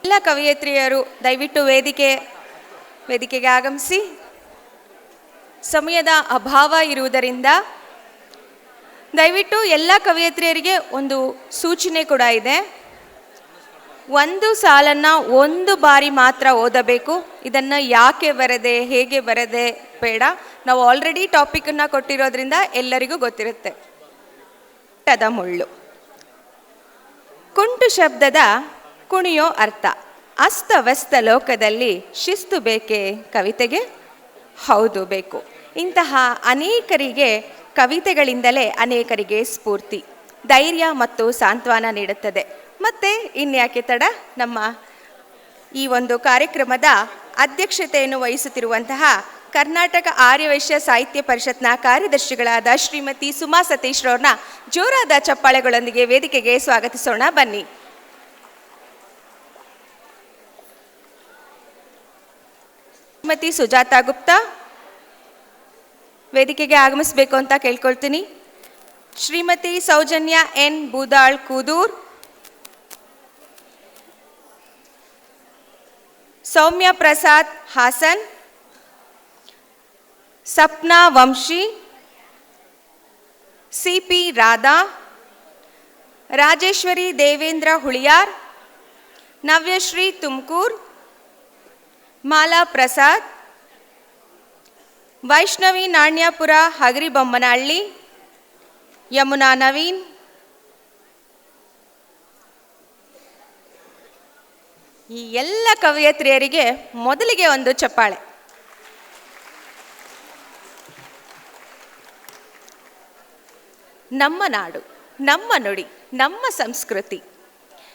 ಎಲ್ಲ ಕವಯತ್ರಿಯರು ದಯವಿಟ್ಟು ವೇದಿಕೆಗೆ ಆಗಮಿಸಿ. ಸಮಯದ ಅಭಾವ ಇರುವುದರಿಂದ ದಯವಿಟ್ಟು ಎಲ್ಲ ಕವಯತ್ರಿಯರಿಗೆ ಒಂದು ಸೂಚನೆ ಕೂಡ ಇದೆ. ಒಂದು ಸಾಲನ್ನು ಒಂದು ಬಾರಿ ಮಾತ್ರ ಓದಬೇಕು. ಇದನ್ನು ಯಾಕೆ ಬರದೆ ಹೇಗೆ ಬರದೆ ಬೇಡ. ನಾವು ಆಲ್ರೆಡಿ ಟಾಪಿಕನ್ನು ಕೊಟ್ಟಿರೋದ್ರಿಂದ ಎಲ್ಲರಿಗೂ ಗೊತ್ತಿರುತ್ತೆ. ಅದ ಮುಳ್ಳು. ಕುಂಟು ಶಬ್ದದ ಕುಣಿಯೋ ಅರ್ಥ. ಅಸ್ತವ್ಯಸ್ತ ಲೋಕದಲ್ಲಿ ಶಿಸ್ತು ಬೇಕೇ ಕವಿತೆಗೆ? ಹೌದು ಬೇಕು. ಇಂತಹ ಅನೇಕರಿಗೆ ಕವಿತೆಗಳಿಂದಲೇ ಅನೇಕರಿಗೆ ಸ್ಫೂರ್ತಿ, ಧೈರ್ಯ ಮತ್ತು ಸಾಂತ್ವನ ನೀಡುತ್ತದೆ. ಮತ್ತು ಇನ್ಯಾಕೆ ತಡ, ನಮ್ಮ ಈ ಒಂದು ಕಾರ್ಯಕ್ರಮದ ಅಧ್ಯಕ್ಷತೆಯನ್ನು ವಹಿಸುತ್ತಿರುವಂತಹ ಕರ್ನಾಟಕ ಆರ್ಯವೈಶ್ಯ ಸಾಹಿತ್ಯ ಪರಿಷತ್ನ ಕಾರ್ಯದರ್ಶಿಗಳಾದ ಶ್ರೀಮತಿ ಸುಮಾ ಸತೀಶ್ ರವ್ರನ್ನ ಜೋರಾದ ಚಪ್ಪಾಳೆಗಳೊಂದಿಗೆ ವೇದಿಕೆಗೆ ಸ್ವಾಗತಿಸೋಣ. ಬನ್ನಿ. ಶ್ರೀಮತಿ ಸುಜಾತಾ ಗುಪ್ತಾ ವೇದಿಕೆಗೆ ಆಗಮಿಸಬೇಕು ಅಂತ ಕೇಳ್ಕೊಳ್ತೀನಿ. ಶ್ರೀಮತಿ ಸೌಜನ್ಯ ಎನ್ ಬೂದಾಳ್ ಕೂದೂರ್, ಸೌಮ್ಯ ಪ್ರಸಾದ್ ಹಾಸನ್, ಸಪ್ನಾ ವಂಶಿ, ಸಿಪಿ ರಾಧಾ, ರಾಜೇಶ್ವರಿ ದೇವೇಂದ್ರ ಹುಳಿಯಾರ್, ನವ್ಯಶ್ರೀ ತುಮಕೂರ್, ಮಾಲಾ ಪ್ರಸಾದ್, ವೈಷ್ಣವಿ ನಾಣ್ಯಪುರ ಹಗರಿಬೊಮ್ಮನಹಳ್ಳಿ, ಯಮುನಾ ನವೀನ್, ಈ ಎಲ್ಲ ಕವಯತ್ರಿಯರಿಗೆ ಮೊದಲಿಗೆ ಒಂದು ಚಪ್ಪಾಳೆ. ನಮ್ಮ ನಾಡು, ನಮ್ಮ ನುಡಿ, ನಮ್ಮ ಸಂಸ್ಕೃತಿ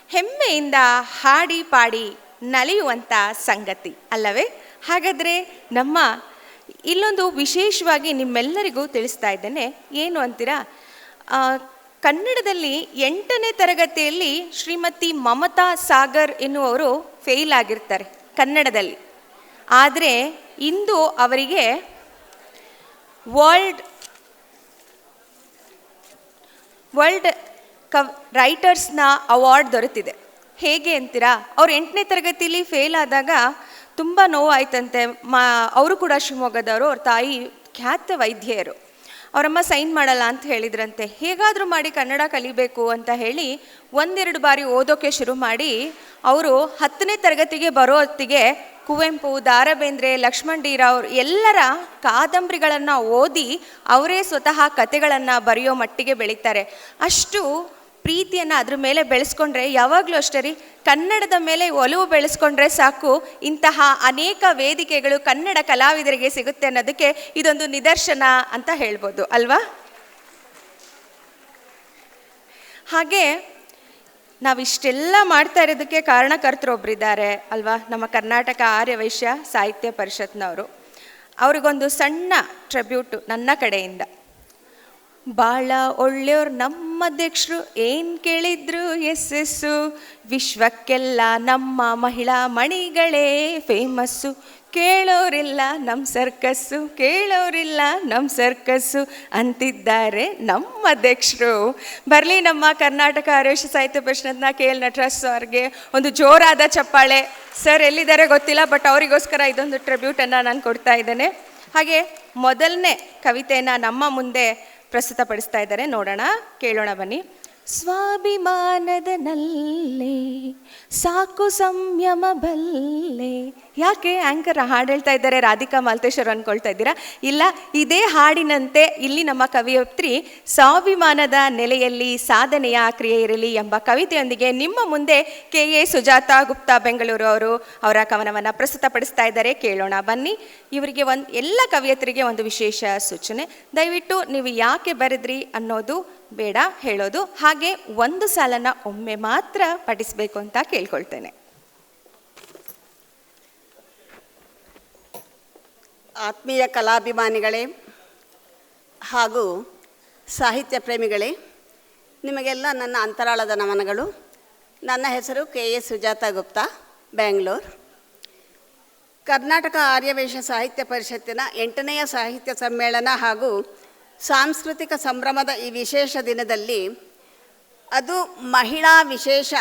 ಹೆಮ್ಮೆಯಿಂದ ಹಾಡಿ ಪಾಡಿ ನಲಿಯುವಂಥ ಸಂಗತಿ ಅಲ್ಲವೇ? ಹಾಗಾದರೆ ನಮ್ಮ ಇಲ್ಲೊಂದು ವಿಶೇಷವಾಗಿ ನಿಮ್ಮೆಲ್ಲರಿಗೂ ತಿಳಿಸ್ತಾ ಇದ್ದೇನೆ. ಏನು ಅಂತೀರಾ? ಕನ್ನಡದಲ್ಲಿ 8ನೇ ತರಗತಿಯಲ್ಲಿ ಶ್ರೀಮತಿ ಮಮತಾ ಸಾಗರ್ ಎನ್ನುವರು ಫೇಲ್ ಆಗಿರ್ತಾರೆ ಕನ್ನಡದಲ್ಲಿ. ಆದರೆ ಇಂದು ಅವರಿಗೆ ವರ್ಲ್ಡ್ ರೈಟರ್ಸ್ನ ಅವಾರ್ಡ್ ದೊರೆತಿದೆ. ಹೇಗೆ ಅಂತೀರಾ? ಅವ್ರು 8ನೇ ತರಗತಿಯಲ್ಲಿ ಫೇಲ್ ಆದಾಗ ತುಂಬ ನೋವಾಯ್ತಂತೆ. ಅವರು ಕೂಡ ಶಿವಮೊಗ್ಗದವರು. ಅವ್ರ ತಾಯಿ ಖ್ಯಾತ ವೈದ್ಯರು. ಅವರಮ್ಮ ಸೈನ್ ಮಾಡಲ್ಲ ಅಂತ ಹೇಳಿದ್ರಂತೆ. ಹೇಗಾದರೂ ಮಾಡಿ ಕನ್ನಡ ಕಲಿಬೇಕು ಅಂತ ಹೇಳಿ 1-2 ಬಾರಿ ಓದೋಕ್ಕೆ ಶುರು ಮಾಡಿ ಅವರು 10ನೇ ತರಗತಿಗೆ ಬರೋ ಹೊತ್ತಿಗೆ ಕುವೆಂಪು, ದ ರಾ ಬೇಂದ್ರೆ, ಲಕ್ಷ್ಮಣ್ ಡಿ ರಾವ್ ಎಲ್ಲರ ಕಾದಂಬರಿಗಳನ್ನು ಓದಿ ಅವರೇ ಸ್ವತಃ ಕತೆಗಳನ್ನು ಬರೆಯೋ ಮಟ್ಟಿಗೆ ಬೆಳೀತಾರೆ. ಅಷ್ಟು ಪ್ರೀತಿಯನ್ನು ಅದ್ರ ಮೇಲೆ ಬೆಳೆಸ್ಕೊಂಡ್ರೆ, ಯಾವಾಗಲೂ ಅಷ್ಟೇ ರೀ, ಕನ್ನಡದ ಮೇಲೆ ಒಲವು ಬೆಳೆಸ್ಕೊಂಡ್ರೆ ಸಾಕು, ಇಂತಹ ಅನೇಕ ವೇದಿಕೆಗಳು ಕನ್ನಡ ಕಲಾವಿದರಿಗೆ ಸಿಗುತ್ತೆ ಅನ್ನೋದಕ್ಕೆ ಇದೊಂದು ನಿದರ್ಶನ ಅಂತ ಹೇಳ್ಬೋದು ಅಲ್ವಾ? ಹಾಗೆ ನಾವಿಷ್ಟೆಲ್ಲ ಮಾಡ್ತಾ ಇರೋದಕ್ಕೆ ಕಾರಣಕರ್ತರೊಬ್ಬರಿದ್ದಾರೆ ಅಲ್ವಾ? ನಮ್ಮ ಕರ್ನಾಟಕ ಆರ್ಯವೈಶ್ಯ ಸಾಹಿತ್ಯ ಪರಿಷತ್ನವರು. ಅವ್ರಿಗೊಂದು ಸಣ್ಣ ಟ್ರಿಬ್ಯೂಟು ನನ್ನ ಕಡೆಯಿಂದ. ಭಾಳ ಒಳ್ಳೆಯವ್ರು ನಮ್ಮ ಅಧ್ಯಕ್ಷರು, ಏನು ಕೇಳಿದ್ರು ಎಸ್ಸು, ವಿಶ್ವಕ್ಕೆಲ್ಲ ನಮ್ಮ ಮಹಿಳಾ ಮಣಿಗಳೇ ಫೇಮಸ್ಸು, ಕೇಳೋರಿಲ್ಲ ನಮ್ಮ ಸರ್ಕಸ್ಸು, ಕೇಳೋರಿಲ್ಲ ನಮ್ಮ ಸರ್ಕಸ್ಸು ಅಂತಿದ್ದಾರೆ ನಮ್ಮ ಅಧ್ಯಕ್ಷರು. ಬರಲಿ ನಮ್ಮ ಕರ್ನಾಟಕ ಆರ್ಯವೈಶ್ಯ ಸಾಹಿತ್ಯ ಪರಿಷತ್ನ KL ನಟರಾಜ್ ಸರ್ಗೆ ಒಂದು ಜೋರಾದ ಚಪ್ಪಾಳೆ. ಸರ್ ಎಲ್ಲಿದ್ದಾರೆ ಗೊತ್ತಿಲ್ಲ, ಬಟ್ ಅವರಿಗೋಸ್ಕರ ಇದೊಂದು ಟ್ರಿಬ್ಯೂಟನ್ನು ನಾನು ಕೊಡ್ತಾ ಇದ್ದೇನೆ. ಹಾಗೆ ಮೊದಲನೇ ಕವಿತೆಯನ್ನು ನಮ್ಮ ಮುಂದೆ ಪ್ರಸ್ತುತಪಡಿಸ್ತಾ ಇದ್ದಾರೆ. ನೋಡೋಣ, ಕೇಳೋಣ ಬನ್ನಿ. ಸ್ವಾಭಿಮಾನದ ನಲ್ಲೆ ಸಾಕು ಸಂಯಮ ಬಲ್ಲೆ. ಯಾಕೆ ಆ್ಯಂಕರ್ ಹಾಡು ಹೇಳ್ತಾ ಇದ್ದಾರೆ ರಾಧಿಕಾ ಮಾಲ್ತೇಶ್ವರ್ ಅಂದ್ಕೊಳ್ತಾ ಇದ್ದೀರಾ? ಇಲ್ಲ, ಇದೇ ಹಾಡಿನಂತೆ ಇಲ್ಲಿ ನಮ್ಮ ಕವಿಯತ್ರಿ ಸ್ವಾಭಿಮಾನದ ನೆಲೆಯಲ್ಲಿ ಸಾಧನೆಯ ಕ್ರಿಯೆ ಇರಲಿ ಎಂಬ ಕವಿತೆಯೊಂದಿಗೆ ನಿಮ್ಮ ಮುಂದೆ KA ಸುಜಾತಾ ಗುಪ್ತಾ ಬೆಂಗಳೂರು ಅವರ ಕವನವನ್ನು ಪ್ರಸ್ತುತಪಡಿಸ್ತಾ ಇದ್ದಾರೆ. ಕೇಳೋಣ ಬನ್ನಿ. ಇವರಿಗೆ ಎಲ್ಲ ಕವಿಯತ್ರಿಗೆ ಒಂದು ವಿಶೇಷ ಸೂಚನೆ. ದಯವಿಟ್ಟು ನೀವು ಯಾಕೆ ಬರೆದ್ರಿ ಅನ್ನೋದು ಬೇಡ ಹೇಳೋದು, ಹಾಗೆ ಒಂದು ಸಾಲನ್ನು ಒಮ್ಮೆ ಮಾತ್ರ ಪಠಿಸಬೇಕು ಅಂತ ಕೇಳ್ಕೊಳ್ತೇನೆ. ಆತ್ಮೀಯ ಕಲಾಭಿಮಾನಿಗಳೇ ಹಾಗೂ ಸಾಹಿತ್ಯ ಪ್ರೇಮಿಗಳೇ, ನಿಮಗೆಲ್ಲ ನನ್ನ ಅಂತರಾಳದ ನಮನಗಳು. ನನ್ನ ಹೆಸರು KA ಸುಜಾತಾ ಗುಪ್ತಾ, ಬೆಂಗಳೂರು. ಕರ್ನಾಟಕ ಆರ್ಯವೈಶ್ಯ ಸಾಹಿತ್ಯ ಪರಿಷತ್ತಿನ 8ನೆಯ ಸಾಹಿತ್ಯ ಸಮ್ಮೇಳನ ಹಾಗೂ ಸಾಂಸ್ಕೃತಿಕ ಸಂಭ್ರಮದ ಈ ವಿಶೇಷ ದಿನದಲ್ಲಿ, ಅದು ಮಹಿಳಾ ವಿಶೇಷ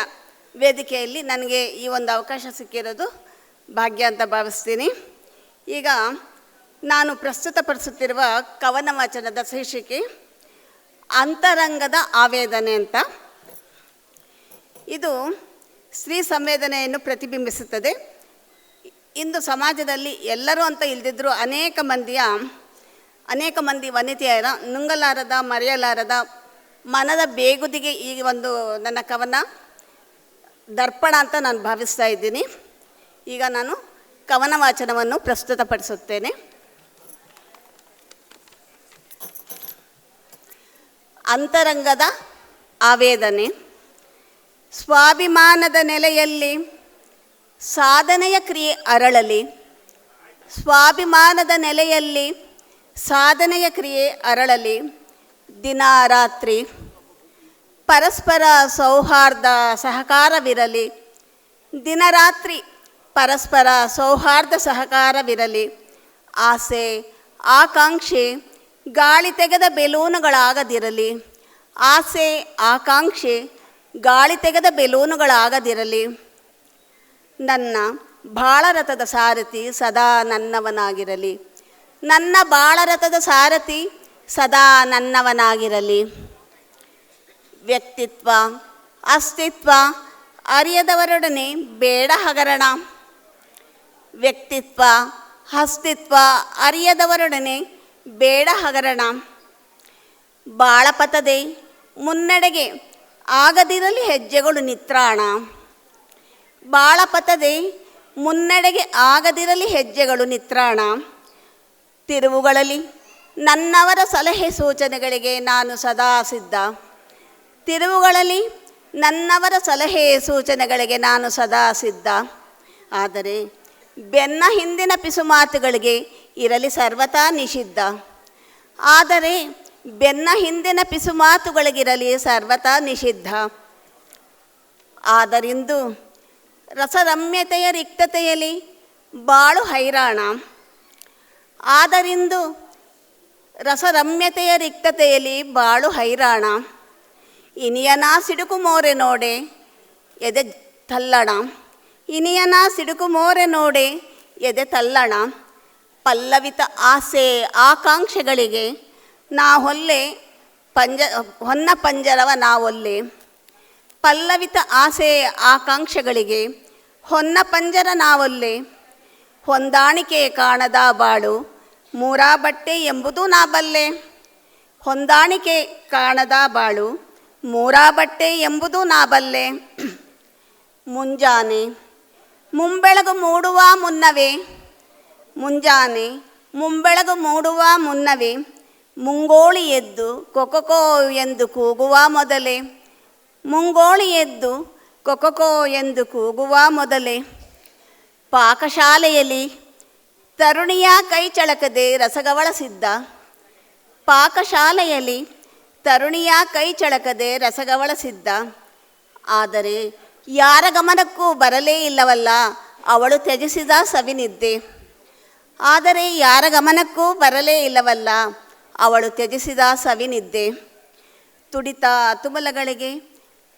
ವೇದಿಕೆಯಲ್ಲಿ ನನಗೆ ಈ ಒಂದು ಅವಕಾಶ ಸಿಕ್ಕಿರೋದು ಭಾಗ್ಯ ಅಂತ ಭಾವಿಸ್ತೀನಿ. ಈಗ ನಾನು ಪ್ರಸ್ತುತಪಡಿಸುತ್ತಿರುವ ಕವನ ವಾಚನದ ಶೀರ್ಷಿಕೆ ಅಂತರಂಗದ ಆವೇದನೆ ಅಂತ. ಇದು ಸ್ತ್ರೀ ಸಂವೇದನೆಯನ್ನು ಪ್ರತಿಬಿಂಬಿಸುತ್ತದೆ. ಇಂದು ಸಮಾಜದಲ್ಲಿ ಎಲ್ಲರೂ ಅಂತ ಇಲ್ಲದಿದ್ದರೂ ಅನೇಕ ಮಂದಿ ವನಿತೆಯರ ನುಂಗಲಾರದ ಮರೆಯಲಾರದ ಮನದ ಬೇಗುದಿಗೆ ಈ ಒಂದು ನನ್ನ ಕವನ ದರ್ಪಣ ಅಂತ ನಾನು ಭಾವಿಸ್ತಾ ಇದ್ದೀನಿ. ಈಗ ನಾನು ಕವನ ವಾಚನವನ್ನು ಪ್ರಸ್ತುತಪಡಿಸುತ್ತೇನೆ. ಅಂತರಂಗದ ಆವೇದನೆ. ಸ್ವಾಭಿಮಾನದ ನೆಲೆಯಲ್ಲಿ ಸಾಧನೆಯ ಕ್ರಿಯೆ ಅರಳಲಿ, ಸ್ವಾಭಿಮಾನದ ನೆಲೆಯಲ್ಲಿ ಸಾಧನೆಯ ಕ್ರಿಯೆ ಅರಳಲಿ. ದಿನ ರಾತ್ರಿ ಪರಸ್ಪರ ಸೌಹಾರ್ದ ಸಹಕಾರವಿರಲಿ, ದಿನರಾತ್ರಿ ಪರಸ್ಪರ ಸೌಹಾರ್ದ ಸಹಕಾರವಿರಲಿ. ಆಸೆ ಆಕಾಂಕ್ಷೆ ಗಾಳಿ ತೆಗೆದ ಬೆಲೂನುಗಳಾಗದಿರಲಿ, ಆಸೆ ಆಕಾಂಕ್ಷೆ ಗಾಳಿ ತೆಗೆದ ಬೆಲೂನುಗಳಾಗದಿರಲಿ. ನನ್ನ ಬಾಳರಥದ ಸಾರಥಿ ಸದಾ ನನ್ನವನಾಗಿರಲಿ, ನನ್ನ ಬಾಳರಥದ ಸಾರಥಿ ಸದಾ ನನ್ನವನಾಗಿರಲಿ. ವ್ಯಕ್ತಿತ್ವ ಅಸ್ತಿತ್ವ ಅರಿಯದವರೊಡನೆ ಬೇಡ ಹಗರಣ, ವ್ಯಕ್ತಿತ್ವ ಅಸ್ತಿತ್ವ ಅರಿಯದವರೊಡನೆ ಬೇಡ ಹಗರಣ. ಬಾಳಪತದೆ ಮುನ್ನಡೆಗೆ ಆಗದಿರಲಿ ಹೆಜ್ಜೆಗಳು ನಿತ್ರಾಣ, ಬಾಳಪತದೆ ಮುನ್ನಡೆಗೆ ಆಗದಿರಲಿ ಹೆಜ್ಜೆಗಳು ನಿತ್ರಾಣ. ತಿರುವುಗಳಲ್ಲಿ ನನ್ನವರ ಸಲಹೆ ಸೂಚನೆಗಳಿಗೆ ನಾನು ಸದಾ ಸಿದ್ಧ, ತಿರುವುಗಳಲ್ಲಿ ನನ್ನವರ ಸಲಹೆ ಸೂಚನೆಗಳಿಗೆ ನಾನು ಸದಾ ಸಿದ್ಧ. ಆದರೆ ಬೆನ್ನ ಹಿಂದಿನ ಪಿಸುಮಾತುಗಳಿಗೆ ಇರಲಿ ಸರ್ವತಾ ನಿಷಿದ್ಧ, ಆದರೆ ಬೆನ್ನ ಹಿಂದಿನ ಪಿಸುಮಾತುಗಳಿಗಿರಲಿ ಸರ್ವತಾ ನಿಷಿದ್ಧ. ಆದರಿಂದು ರಸರಮ್ಯತೆಯ ರಿಕ್ತತೆಯಲ್ಲಿ ಬಾಳು ಹೈರಾಣ, ಆದರಿಂದು ರಸರಮ್ಯತೆಯ ರಿಕ್ತತೆಯಲ್ಲಿ ಬಾಳು ಹೈರಾಣ. ಇನಿಯನ ಸಿಡುಕು ಮೋರೆ ನೋಡೆ ಎದೆ ತಲ್ಲಣ, ಇನಿಯನ ಸಿಡುಕು ಮೋರೆ ನೋಡೆ ಎದೆ ತಲ್ಲಣ. ಪಲ್ಲವಿತ ಆಸೆ ಆಕಾಂಕ್ಷೆಗಳಿಗೆ ನಾವೊಲ್ಲೆ ಹೊನ್ನ ಪಂಜರವ ನಾವೊಲ್ಲೆ, ಪಲ್ಲವಿತ ಆಸೆ ಆಕಾಂಕ್ಷೆಗಳಿಗೆ ಹೊನ್ನ ಪಂಜರ ನಾವೊಲ್ಲೆ. ಹೊಂದಾಣಿಕೆ ಕಾಣದ ಬಾಳು ಮೂರಾ ಬಟ್ಟೆ ಎಂಬುದು ನಾ ಬಲ್ಲೆ, ಹೊಂದಾಣಿಕೆ ಕಾಣದ ಬಾಳು ಮೂರಾ ಬಟ್ಟೆ ಎಂಬುದು ನಾ ಬಲ್ಲೆ. ಮುಂಜಾನೆ ಮುಂಬೆಳಗು ಮೂಡುವ ಮುನ್ನವೇ, ಮುಂಜಾನೆ ಮುಂಬೆಳಗು ಮೂಡುವ ಮುನ್ನವೇ ಮುಂಗೋಳಿ ಎದ್ದು ಕೊಕೊಕೋ ಎಂದು ಕೂಗುವ ಮೊದಲೇ, ಮುಂಗೋಳಿ ಎದ್ದು ಕೊಕೊಕೋ ಎಂದು ಕೂಗುವ ಮೊದಲೇ. ಪಾಕಶಾಲೆಯಲ್ಲಿ ತರುಣಿಯ ಕೈ ಚಳಕದೆ ರಸಗವಳ ಸಿದ್ಧ, ಪಾಕಶಾಲೆಯಲ್ಲಿ ತರುಣಿಯ ಕೈ ಚಳಕದೆ ರಸಗವಳ ಸಿದ್ಧ. ಆದರೆ ಯಾರ ಗಮನಕ್ಕೂ ಬರಲೇ ಇಲ್ಲವಲ್ಲ ಅವಳು ತ್ಯಜಿಸಿದ ಸವಿನಿದ್ದೆ, ಆದರೆ ಯಾರ ಗಮನಕ್ಕೂ ಬರಲೇ ಇಲ್ಲವಲ್ಲ ಅವಳು ತ್ಯಜಿಸಿದ ಸವಿನಿದ್ದೆ. ತುಡಿತ ತುಮಲಗಳಿಗೆ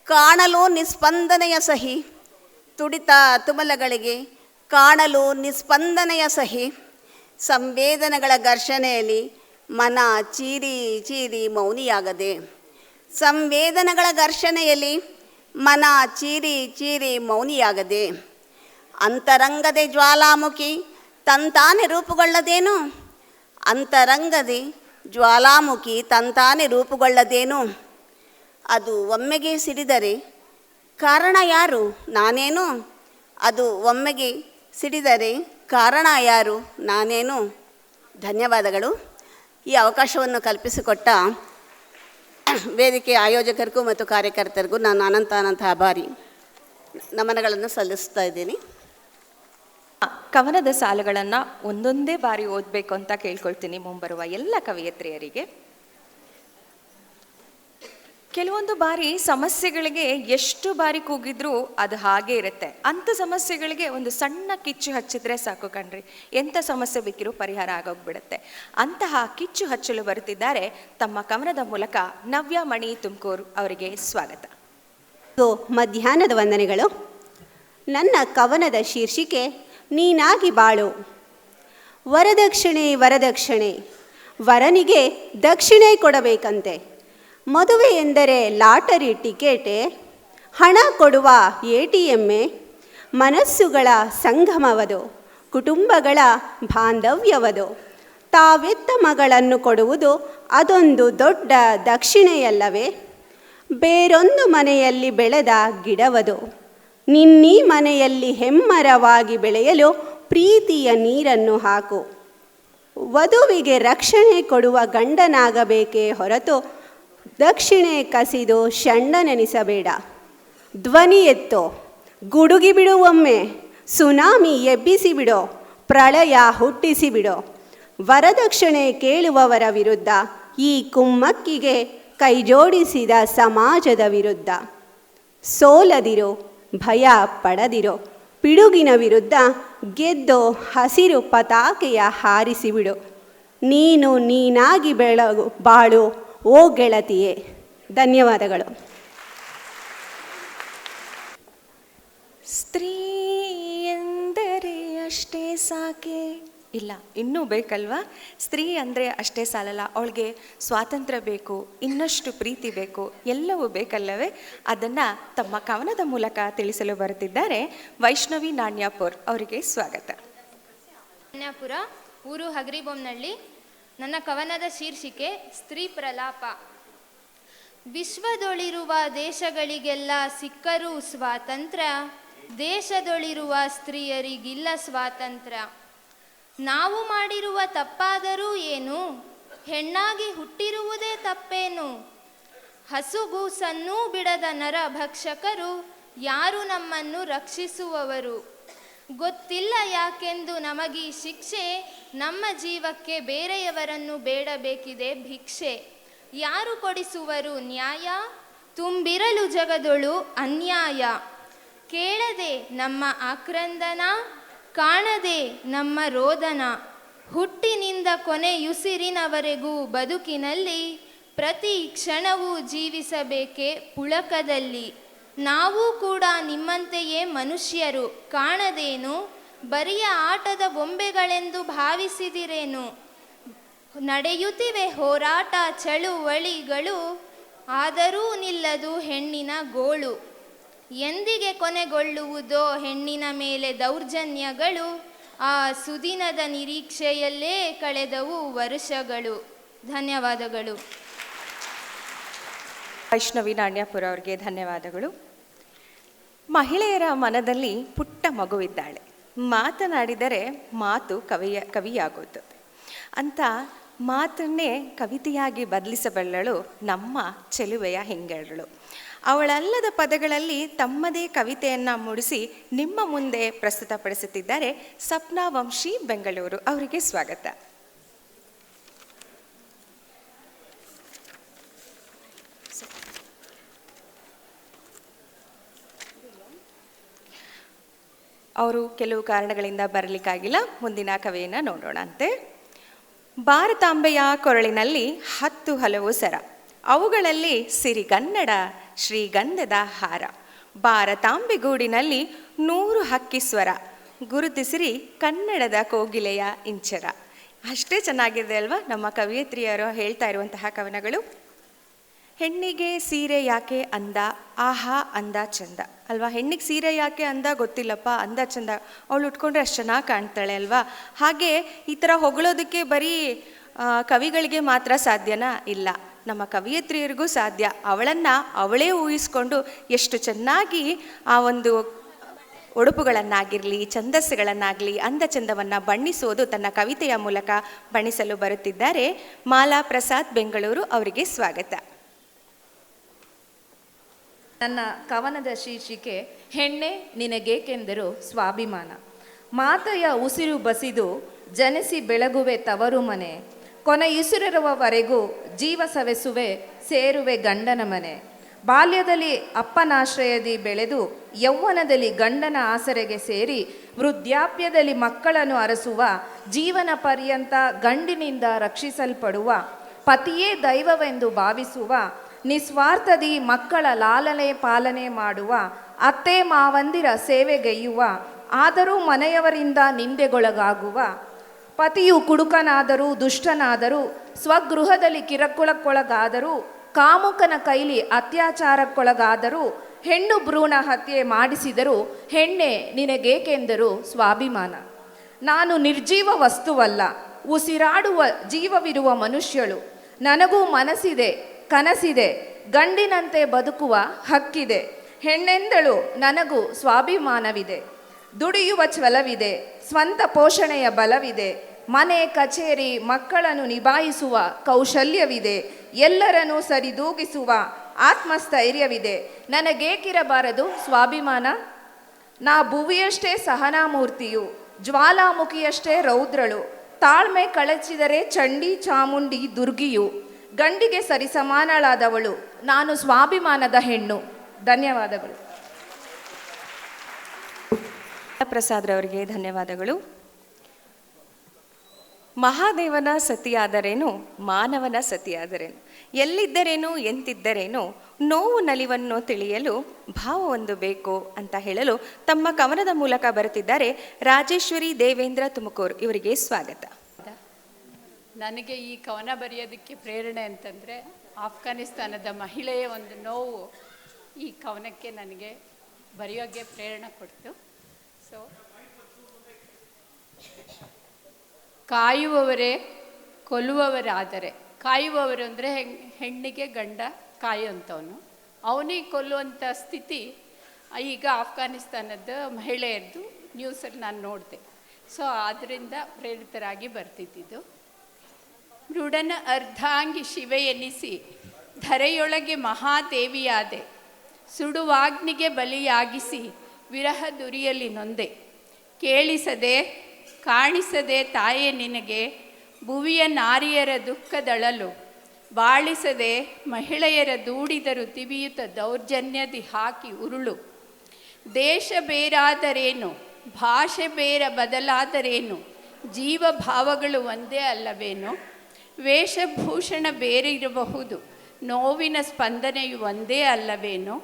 ಕಾಣಲು ನಿಸ್ಪಂದನೆಯ ಸಹಿ, ತುಡಿತ ತುಮಲಗಳಿಗೆ ಕಾಣಲು ನಿಸ್ಪಂದನೆಯ ಸಹಿ. ಸಂವೇದನೆಗಳ ಘರ್ಷಣೆಯಲ್ಲಿ ಮನ ಚೀರಿ ಚೀರಿ ಮೌನಿಯಾಗದೆ, ಸಂವೇದನೆಗಳ ಘರ್ಷಣೆಯಲ್ಲಿ ಮನ ಚೀರಿ ಚೀರಿ ಮೌನಿಯಾಗದೆ. ಅಂತರಂಗದೆ ಜ್ವಾಲಾಮುಖಿ ತಂತಾನೆ ರೂಪುಗೊಳ್ಳದೇನು, ಅಂತರಂಗದೆ ಜ್ವಾಲಾಮುಖಿ ತಂತಾನೆ ರೂಪುಗೊಳ್ಳದೇನು. ಅದು ಒಮ್ಮೆಗೆ ಸಿಡಿದರೆ ಕಾರಣ ಯಾರು ನಾನೇನು, ಅದು ಒಮ್ಮೆಗೆ ಸಿಡಿದರೆ ಕಾರಣ ಯಾರು ನಾನೇನು. ಧನ್ಯವಾದಗಳು. ಈ ಅವಕಾಶವನ್ನು ಕಲ್ಪಿಸಿಕೊಟ್ಟ ವೇದಿಕೆ ಆಯೋಜಕರಿಗೂ ಮತ್ತು ಕಾರ್ಯಕರ್ತರಿಗೂ ನಾನು ಅನಂತ ಆಭಾರಿ ನಮನಗಳನ್ನು ಸಲ್ಲಿಸ್ತಾ ಇದ್ದೀನಿ. ಕವನದ ಸಾಲುಗಳನ್ನು ಒಂದೊಂದೇ ಬಾರಿ ಓದಬೇಕು ಅಂತ ಕೇಳ್ಕೊಳ್ತೀನಿ ಮುಂಬರುವ ಎಲ್ಲ ಕವಯತ್ರಿಯರಿಗೆ. ಕೆಲವೊಂದು ಬಾರಿ ಸಮಸ್ಯೆಗಳಿಗೆ ಎಷ್ಟು ಬಾರಿ ಕೂಗಿದ್ರೂ ಅದು ಹಾಗೇ ಇರುತ್ತೆ. ಅಂಥ ಸಮಸ್ಯೆಗಳಿಗೆ ಒಂದು ಸಣ್ಣ ಕಿಚ್ಚು ಹಚ್ಚಿದ್ರೆ ಸಾಕು ಕಣ್ರಿ, ಎಂಥ ಸಮಸ್ಯೆ ಬೇಕಿರೂ ಪರಿಹಾರ ಆಗೋಗ್ಬಿಡುತ್ತೆ. ಅಂತಹ ಕಿಚ್ಚು ಹಚ್ಚಲು ಬರುತ್ತಿದ್ದಾರೆ ತಮ್ಮ ಕವನದ ಮೂಲಕ ನವ್ಯ ಮಣಿ ತುಮಕೂರು ಅವರಿಗೆ ಸ್ವಾಗತ. ಮಧ್ಯಾಹ್ನದ ವಂದನೆಗಳು. ನನ್ನ ಕವನದ ಶೀರ್ಷಿಕೆ ನೀನಾಗಿ ಬಾಳು. ವರದಕ್ಷಿಣೆ ವರದಕ್ಷಿಣೆ, ವರನಿಗೆ ದಕ್ಷಿಣೆ ಕೊಡಬೇಕಂತೆ. ಮದುವೆ ಎಂದರೆ ಲಾಟರಿ ಟಿಕೆಟೆ, ಹಣ ಕೊಡುವ ATM, ಮನಸ್ಸುಗಳ ಸಂಗಮವದು, ಕುಟುಂಬಗಳ ಬಾಂಧವ್ಯವದು. ತಾವೆತ್ತ ಮಗಳನ್ನು ಕೊಡುವುದು ಅದೊಂದು ದೊಡ್ಡ ದಕ್ಷಿಣೆಯಲ್ಲವೇ? ಬೇರೊಂದು ಮನೆಯಲ್ಲಿ ಬೆಳೆದ ಗಿಡವದು, ನಿನ್ನೀ ಮನೆಯಲ್ಲಿ ಹೆಮ್ಮರವಾಗಿ ಬೆಳೆಯಲು ಪ್ರೀತಿಯ ನೀರನ್ನು ಹಾಕು. ವಧುವಿಗೆ ರಕ್ಷಣೆ ಕೊಡುವ ಗಂಡನಾಗಬೇಕೇ ಹೊರತು ದಕ್ಷಿಣೆ ಕಸಿದು ಷಂಡನೆನಿಸಬೇಡ. ಧ್ವನಿ ಎತ್ತೋ, ಗುಡುಗಿ ಬಿಡು ಒಮ್ಮೆ, ಸುನಾಮಿ ಎಬ್ಬಿಸಿ ಬಿಡೋ, ಪ್ರಳಯ ಹುಟ್ಟಿಸಿ ಬಿಡೋ. ವರದಕ್ಷಿಣೆ ಕೇಳುವವರ ವಿರುದ್ಧ, ಈ ಕುಮ್ಮಕ್ಕಿಗೆ ಕೈಜೋಡಿಸಿದ ಸಮಾಜದ ವಿರುದ್ಧ. ಸೋಲದಿರೋ, ಭಯ ಪಡದಿರೋ, ಪಿಡುಗಿನ ವಿರುದ್ಧ ಗೆದ್ದು ಹಸಿರು ಪತಾಕೆಯ ಹಾರಿಸಿಬಿಡು. ನೀನು ನೀನಾಗಿ ಬಾಳು ಓ ಗೆಳತಿಯೇ. ಧನ್ಯವಾದಗಳು. ಸ್ತ್ರೀ ಎಂದರೆ ಅಷ್ಟೇ ಸಾಕೆ? ಇಲ್ಲ, ಇನ್ನೂ ಬೇಕಲ್ವಾ? ಸ್ತ್ರೀ ಅಂದರೆ ಅಷ್ಟೇ ಸಾಲಲ್ಲ, ಅವಳಿಗೆ ಸ್ವಾತಂತ್ರ್ಯ ಬೇಕು, ಇನ್ನಷ್ಟು ಪ್ರೀತಿ ಬೇಕು, ಎಲ್ಲವೂ ಬೇಕಲ್ಲವೇ? ಅದನ್ನು ತಮ್ಮ ಕವನದ ಮೂಲಕ ತಿಳಿಸಲು ಬರುತ್ತಿದ್ದಾರೆ ವೈಷ್ಣವಿ ನಾಣ್ಯಾಪುರ್. ಅವರಿಗೆ ಸ್ವಾಗತ. ನಾಣ್ಯಾಪುರ, ಊರು ಹಗರಿಬೊಮ್ಮನಹಳ್ಳಿ. ನನ್ನ ಕವನದ ಶೀರ್ಷಿಕೆ ಸ್ತ್ರೀ ಪ್ರಲಾಪ. ವಿಶ್ವದೊಳಿರುವ ದೇಶಗಳಿಗೆಲ್ಲ ಸಿಕ್ಕರೂ ಸ್ವಾತಂತ್ರ್ಯ, ದೇಶದೊಳಿರುವ ಸ್ತ್ರೀಯರಿಗಿಲ್ಲ ಸ್ವಾತಂತ್ರ್ಯ. ನಾವು ಮಾಡಿರುವ ತಪ್ಪಾದರೂ ಏನು, ಹೆಣ್ಣಾಗಿ ಹುಟ್ಟಿರುವುದೇ ತಪ್ಪೇನು? ಹಸುಗೂಸನ್ನೂ ಬಿಡದ ನರ ಭಕ್ಷಕರು ಯಾರು ನಮ್ಮನ್ನು ರಕ್ಷಿಸುವವರು? ಗೊತ್ತಿಲ್ಲ ಯಾಕೆಂದು ನಮಗೀ ಶಿಕ್ಷೆ, ನಮ್ಮ ಜೀವಕ್ಕೆ ಬೇರೆಯವರನ್ನು ಬೇಡಬೇಕಿದೆ ಭಿಕ್ಷೆ. ಯಾರು ಕೊಡಿಸುವರು ನ್ಯಾಯ, ತುಂಬಿರಲು ಜಗದೊಳು ಅನ್ಯಾಯ. ಕೇಳದೆ ನಮ್ಮ ಆಕ್ರಂದನ, ಕಾಣದೆ ನಮ್ಮ ರೋದನ. ಹುಟ್ಟಿನಿಂದ ಕೊನೆಯುಸಿರಿನವರೆಗೂ ಬದುಕಿನಲ್ಲಿ ಪ್ರತಿ ಕ್ಷಣವೂ ಜೀವಿಸಬೇಕೆ ಪುಳಕದಲ್ಲಿ. ನಾವು ಕೂಡ ನಿಮ್ಮಂತೆಯೇ ಮನುಷ್ಯರು, ಕಾಣದೇನು ಬರಿಯ ಆಟದ ಬೊಂಬೆಗಳೆಂದು ಭಾವಿಸಿದಿರೇನು? ನಡೆಯುತ್ತಿವೆ ಹೋರಾಟ ಚಳುವಳಿಗಳು, ಆದರೂ ನಿಲ್ಲದು ಹೆಣ್ಣಿನ ಗೋಳು. ಎಂದಿಗೆ ಕೊನೆಗೊಳ್ಳುವುದೋ ಹೆಣ್ಣಿನ ಮೇಲೆ ದೌರ್ಜನ್ಯಗಳು? ಆ ಸುದಿನದ ನಿರೀಕ್ಷೆಯಲ್ಲೇ ಕಳೆದವು ವರ್ಷಗಳು. ಧನ್ಯವಾದಗಳು. ವೈಷ್ಣವಿ ನಾಣ್ಯಾಪುರ ಅವರಿಗೆ ಧನ್ಯವಾದಗಳು. ಮಹಿಳೆಯರ ಮನದಲ್ಲಿ ಪುಟ್ಟ ಮಗುವಿದ್ದಾಳೆ, ಮಾತನಾಡಿದರೆ ಮಾತು ಕವಿಯಾಗುತ್ತದೆ ಅಂತ ಮಾತನ್ನೇ ಕವಿತೆಯಾಗಿ ಬದಲಿಸಬಲ್ಲಳು ನಮ್ಮ ಚೆಲುವೆಯ ಹಿಂಗೇಳಳು. ಅವಳಲ್ಲದ ಪದಗಳಲ್ಲಿ ತಮ್ಮದೇ ಕವಿತೆಯನ್ನು ಮೂಡಿಸಿ ನಿಮ್ಮ ಮುಂದೆ ಪ್ರಸ್ತುತಪಡಿಸುತ್ತಿದ್ದಾರೆ ಸಪ್ನಾ ವಂಶಿ, ಬೆಂಗಳೂರು. ಅವರಿಗೆ ಸ್ವಾಗತ. ಅವರು ಕೆಲವು ಕಾರಣಗಳಿಂದ ಬರಲಿಕ್ಕಾಗಿಲ್ಲ. ಮುಂದಿನ ಕವಿಯನ್ನು ನೋಡೋಣ ಅಂತೆ. ಭಾರತಾಂಬೆಯ ಕೊರಳಿನಲ್ಲಿ 10 ಹಲವು ಸರ, ಅವುಗಳಲ್ಲಿ ಸಿರಿಗನ್ನಡ ಶ್ರೀಗಂಧದ ಹಾರ. ಭಾರತಾಂಬೆಗೂಡಿನಲ್ಲಿ 100 ಹಕ್ಕಿ ಸ್ವರ, ಗುರುತಿಸಿರಿ ಕನ್ನಡದ ಕೋಗಿಲೆಯ ಇಂಚರ. ಅಷ್ಟೇ ಚೆನ್ನಾಗಿದೆ ಅಲ್ವಾ ನಮ್ಮ ಕವಿಯತ್ರಿಯರು ಹೇಳ್ತಾ ಇರುವಂತಹ ಕವನಗಳು. ಹೆಣ್ಣಿಗೆ ಸೀರೆ ಯಾಕೆ ಅಂದ, ಆಹಾ ಅಂದ ಚಂದ ಅಲ್ವಾ? ಹೆಣ್ಣಿಗೆ ಸೀರೆ ಯಾಕೆ ಅಂದ ಗೊತ್ತಿಲ್ಲಪ್ಪ, ಅಂದ ಚಂದ, ಅವಳು ಉಟ್ಕೊಂಡ್ರೆ ಅಷ್ಟು ಚೆನ್ನಾಗಿ ಕಾಣ್ತಾಳೆ ಅಲ್ವಾ? ಹಾಗೆ ಈ ಥರ ಹೊಗಳೋದಕ್ಕೆ ಬರೀ ಕವಿಗಳಿಗೆ ಮಾತ್ರ ಸಾಧ್ಯನಾ? ಇಲ್ಲ, ನಮ್ಮ ಕವಿಯತ್ರಿಯರಿಗೂ ಸಾಧ್ಯ. ಅವಳನ್ನು ಅವಳೇ ಊಹಿಸ್ಕೊಂಡು ಎಷ್ಟು ಚೆನ್ನಾಗಿ ಆ ಒಂದು ಉಡುಪುಗಳನ್ನಾಗಿರಲಿ, ಛಂದಸ್ಸುಗಳನ್ನಾಗಲಿ, ಅಂದ ಚಂದವನ್ನು ಬಣ್ಣಿಸೋದು ತನ್ನ ಕವಿತೆಯ ಮೂಲಕ ಬಣ್ಣಿಸಲು ಬರುತ್ತಿದ್ದಾರೆ ಮಾಲಾ ಪ್ರಸಾದ್, ಬೆಂಗಳೂರು. ಅವರಿಗೆ ಸ್ವಾಗತ. ನನ್ನ ಕವನದ ಶೀರ್ಷಿಕೆ ಹೆಣ್ಣೆ ನಿನಗೇಕೆಂದರು ಸ್ವಾಭಿಮಾನ. ಮಾತೆಯ ಉಸಿರು ಬಸಿದು ಜನಿಸಿ ಬೆಳಗುವೆ ತವರು ಮನೆ, ಕೊನೆಯುಸಿರಿರುವವರೆಗೂ ಜೀವ ಸವೆಸುವೆ ಸೇರುವೆ ಗಂಡನ ಮನೆ. ಬಾಲ್ಯದಲ್ಲಿ ಅಪ್ಪನಾಶ್ರಯದಿ ಬೆಳೆದು ಯೌವನದಲ್ಲಿ ಗಂಡನ ಆಸರೆಗೆ ಸೇರಿ ವೃದ್ಧಾಪ್ಯದಲ್ಲಿ ಮಕ್ಕಳನ್ನು ಅರಸುವ, ಜೀವನ ಪರ್ಯಂತ ಗಂಡಿನಿಂದ ರಕ್ಷಿಸಲ್ಪಡುವ, ಪತಿಯೇ ದೈವವೆಂದು ಭಾವಿಸುವ ನಿಸ್ವಾರ್ಥದಿ ಮಕ್ಕಳ ಲಾಲನೆ ಪಾಲನೆ ಮಾಡುವ, ಅತ್ತೆ ಮಾವಂದಿರ ಸೇವೆಗೈಯುವ, ಆದರೂ ಮನೆಯವರಿಂದ ನಿಂದೆಗೊಳಗಾಗುವ, ಪತಿಯು ಕುಡುಕನಾದರೂ ದುಷ್ಟನಾದರೂ, ಸ್ವಗೃಹದಲ್ಲಿ ಕಿರುಕುಳಕ್ಕೊಳಗಾದರೂ, ಕಾಮುಕನ ಕೈಲಿ ಅತ್ಯಾಚಾರಕ್ಕೊಳಗಾದರೂ, ಹೆಣ್ಣು ಭ್ರೂಣ ಹತ್ಯೆ ಮಾಡಿಸಿದರೂ ಹೆಣ್ಣೆ ನಿನಗೇಕೆಂದರು ಸ್ವಾಭಿಮಾನ. ನಾನು ನಿರ್ಜೀವ ವಸ್ತುವಲ್ಲ, ಉಸಿರಾಡುವ ಜೀವವಿರುವ ಮನುಷ್ಯಳು. ನನಗೂ ಮನಸ್ಸಿದೆ, ಕನಸಿದೆ, ಗಂಡಿನಂತೆ ಬದುಕುವ ಹಕ್ಕಿದೆ. ಹೆಣ್ಣೆಂದಳು ನನಗೂ ಸ್ವಾಭಿಮಾನವಿದೆ. ದುಡಿಯುವ ಛಲವಿದೆ, ಸ್ವಂತ ಪೋಷಣೆಯ ಬಲವಿದೆ, ಮನೆ ಕಚೇರಿ ಮಕ್ಕಳನ್ನು ನಿಭಾಯಿಸುವ ಕೌಶಲ್ಯವಿದೆ, ಎಲ್ಲರನ್ನೂ ಸರಿದೂಗಿಸುವ ಆತ್ಮಸ್ಥೈರ್ಯವಿದೆ. ನನಗೇಕಿರಬಾರದು ಸ್ವಾಭಿಮಾನ? ನಾ ಭುವಿಯಷ್ಟೇ ಸಹನಾಮೂರ್ತಿಯು, ಜ್ವಾಲಾಮುಖಿಯಷ್ಟೇ ರೌದ್ರಳು, ತಾಳ್ಮೆ ಕಳಚಿದರೆ ಚಂಡಿ ಚಾಮುಂಡಿ ದುರ್ಗಿಯು, ಗಂಡಿಗೆ ಸರಿಸಮಾನಳಾದವಳು, ನಾನು ಸ್ವಾಭಿಮಾನದ ಹೆಣ್ಣು. ಧನ್ಯವಾದಗಳು. ಪ್ರಸಾದ್ರವರಿಗೆ ಧನ್ಯವಾದಗಳು. ಮಹಾದೇವನ ಸತಿಯಾದರೇನು, ಮಾನವನ ಸತಿಯಾದರೇನು, ಎಲ್ಲಿದ್ದರೇನು ಎಂತಿದ್ದರೇನು, ನೋವು ನಲಿವನ್ನು ತಿಳಿಯಲು ಭಾವವೊಂದು ಬೇಕು ಅಂತ ಹೇಳಲು ತಮ್ಮ ಕವನದ ಮೂಲಕ ಬರುತ್ತಿದ್ದಾರೆ ರಾಜೇಶ್ವರಿ ದೇವೇಂದ್ರ ತುಮಕೂರು. ಇವರಿಗೆ ಸ್ವಾಗತ. ನನಗೆ ಈ ಕವನ ಬರೆಯೋದಕ್ಕೆ ಪ್ರೇರಣೆ ಅಂತಂದರೆ ಆಫ್ಘಾನಿಸ್ತಾನದ ಮಹಿಳೆಯ ಒಂದು ನೋವು ಈ ಕವನಕ್ಕೆ ನನಗೆ ಬರೆಯೋಕ್ಕೆ ಪ್ರೇರಣೆ ಕೊಡ್ತು. ಸೊ ಕಾಯುವವರೇ ಕೊಲ್ಲುವವರಾದರೆ, ಕಾಯುವವರು ಅಂದರೆ ಹೆಣ್ಣಿಗೆ ಗಂಡ ಕಾಯುವಂಥವನು, ಅವನಿಗೆ ಕೊಲ್ಲುವಂಥ ಸ್ಥಿತಿ ಈಗ ಆಫ್ಘಾನಿಸ್ತಾನದ ಮಹಿಳೆಯರದು ನ್ಯೂಸಲ್ಲಿ ನಾನು ನೋಡಿದೆ. ಸೊ ಅದರಿಂದ ಪ್ರೇರಿತರಾಗಿ ಬರ್ತಿದ್ದಿದ್ದು. ಮೃಡನ ಅರ್ಧಾಂಗಿ ಶಿವೆ ಎನಿಸಿ ಧರೆಯೊಳಗೆ ಮಹಾದೇವಿಯಾದೆ, ಸುಡುವಾಗ್ನಿಗೆ ಬಲಿಯಾಗಿಸಿ ವಿರಹ ದುರಿಯಲಿ ನೊಂದೆ. ಕೇಳಿಸದೆ ಕಾಣಿಸದೆ ತಾಯೇ ನಿನಗೆ ಭುವಿಯ ನಾರಿಯರ ದುಃಖದಳಲು, ಬಾಳಿಸದೆ ಮಹಿಳೆಯರ ದೂಡಿದರು ತಿವಿಯುತ್ತ ದೌರ್ಜನ್ಯದಿ ಹಾಕಿ ಉರುಳು. ದೇಶ ಬೇರಾದರೇನು, ಭಾಷೆ ಬೇರೆ ಬದಲಾದರೇನು, ಜೀವ ಭಾವಗಳು ಒಂದೇ ಅಲ್ಲವೇನು, ವೇಷಭೂಷಣ ಬೇರೆ ಇರಬಹುದು, ನೋವಿನ ಸ್ಪಂದನೆಯು ಒಂದೇ ಅಲ್ಲವೇನು.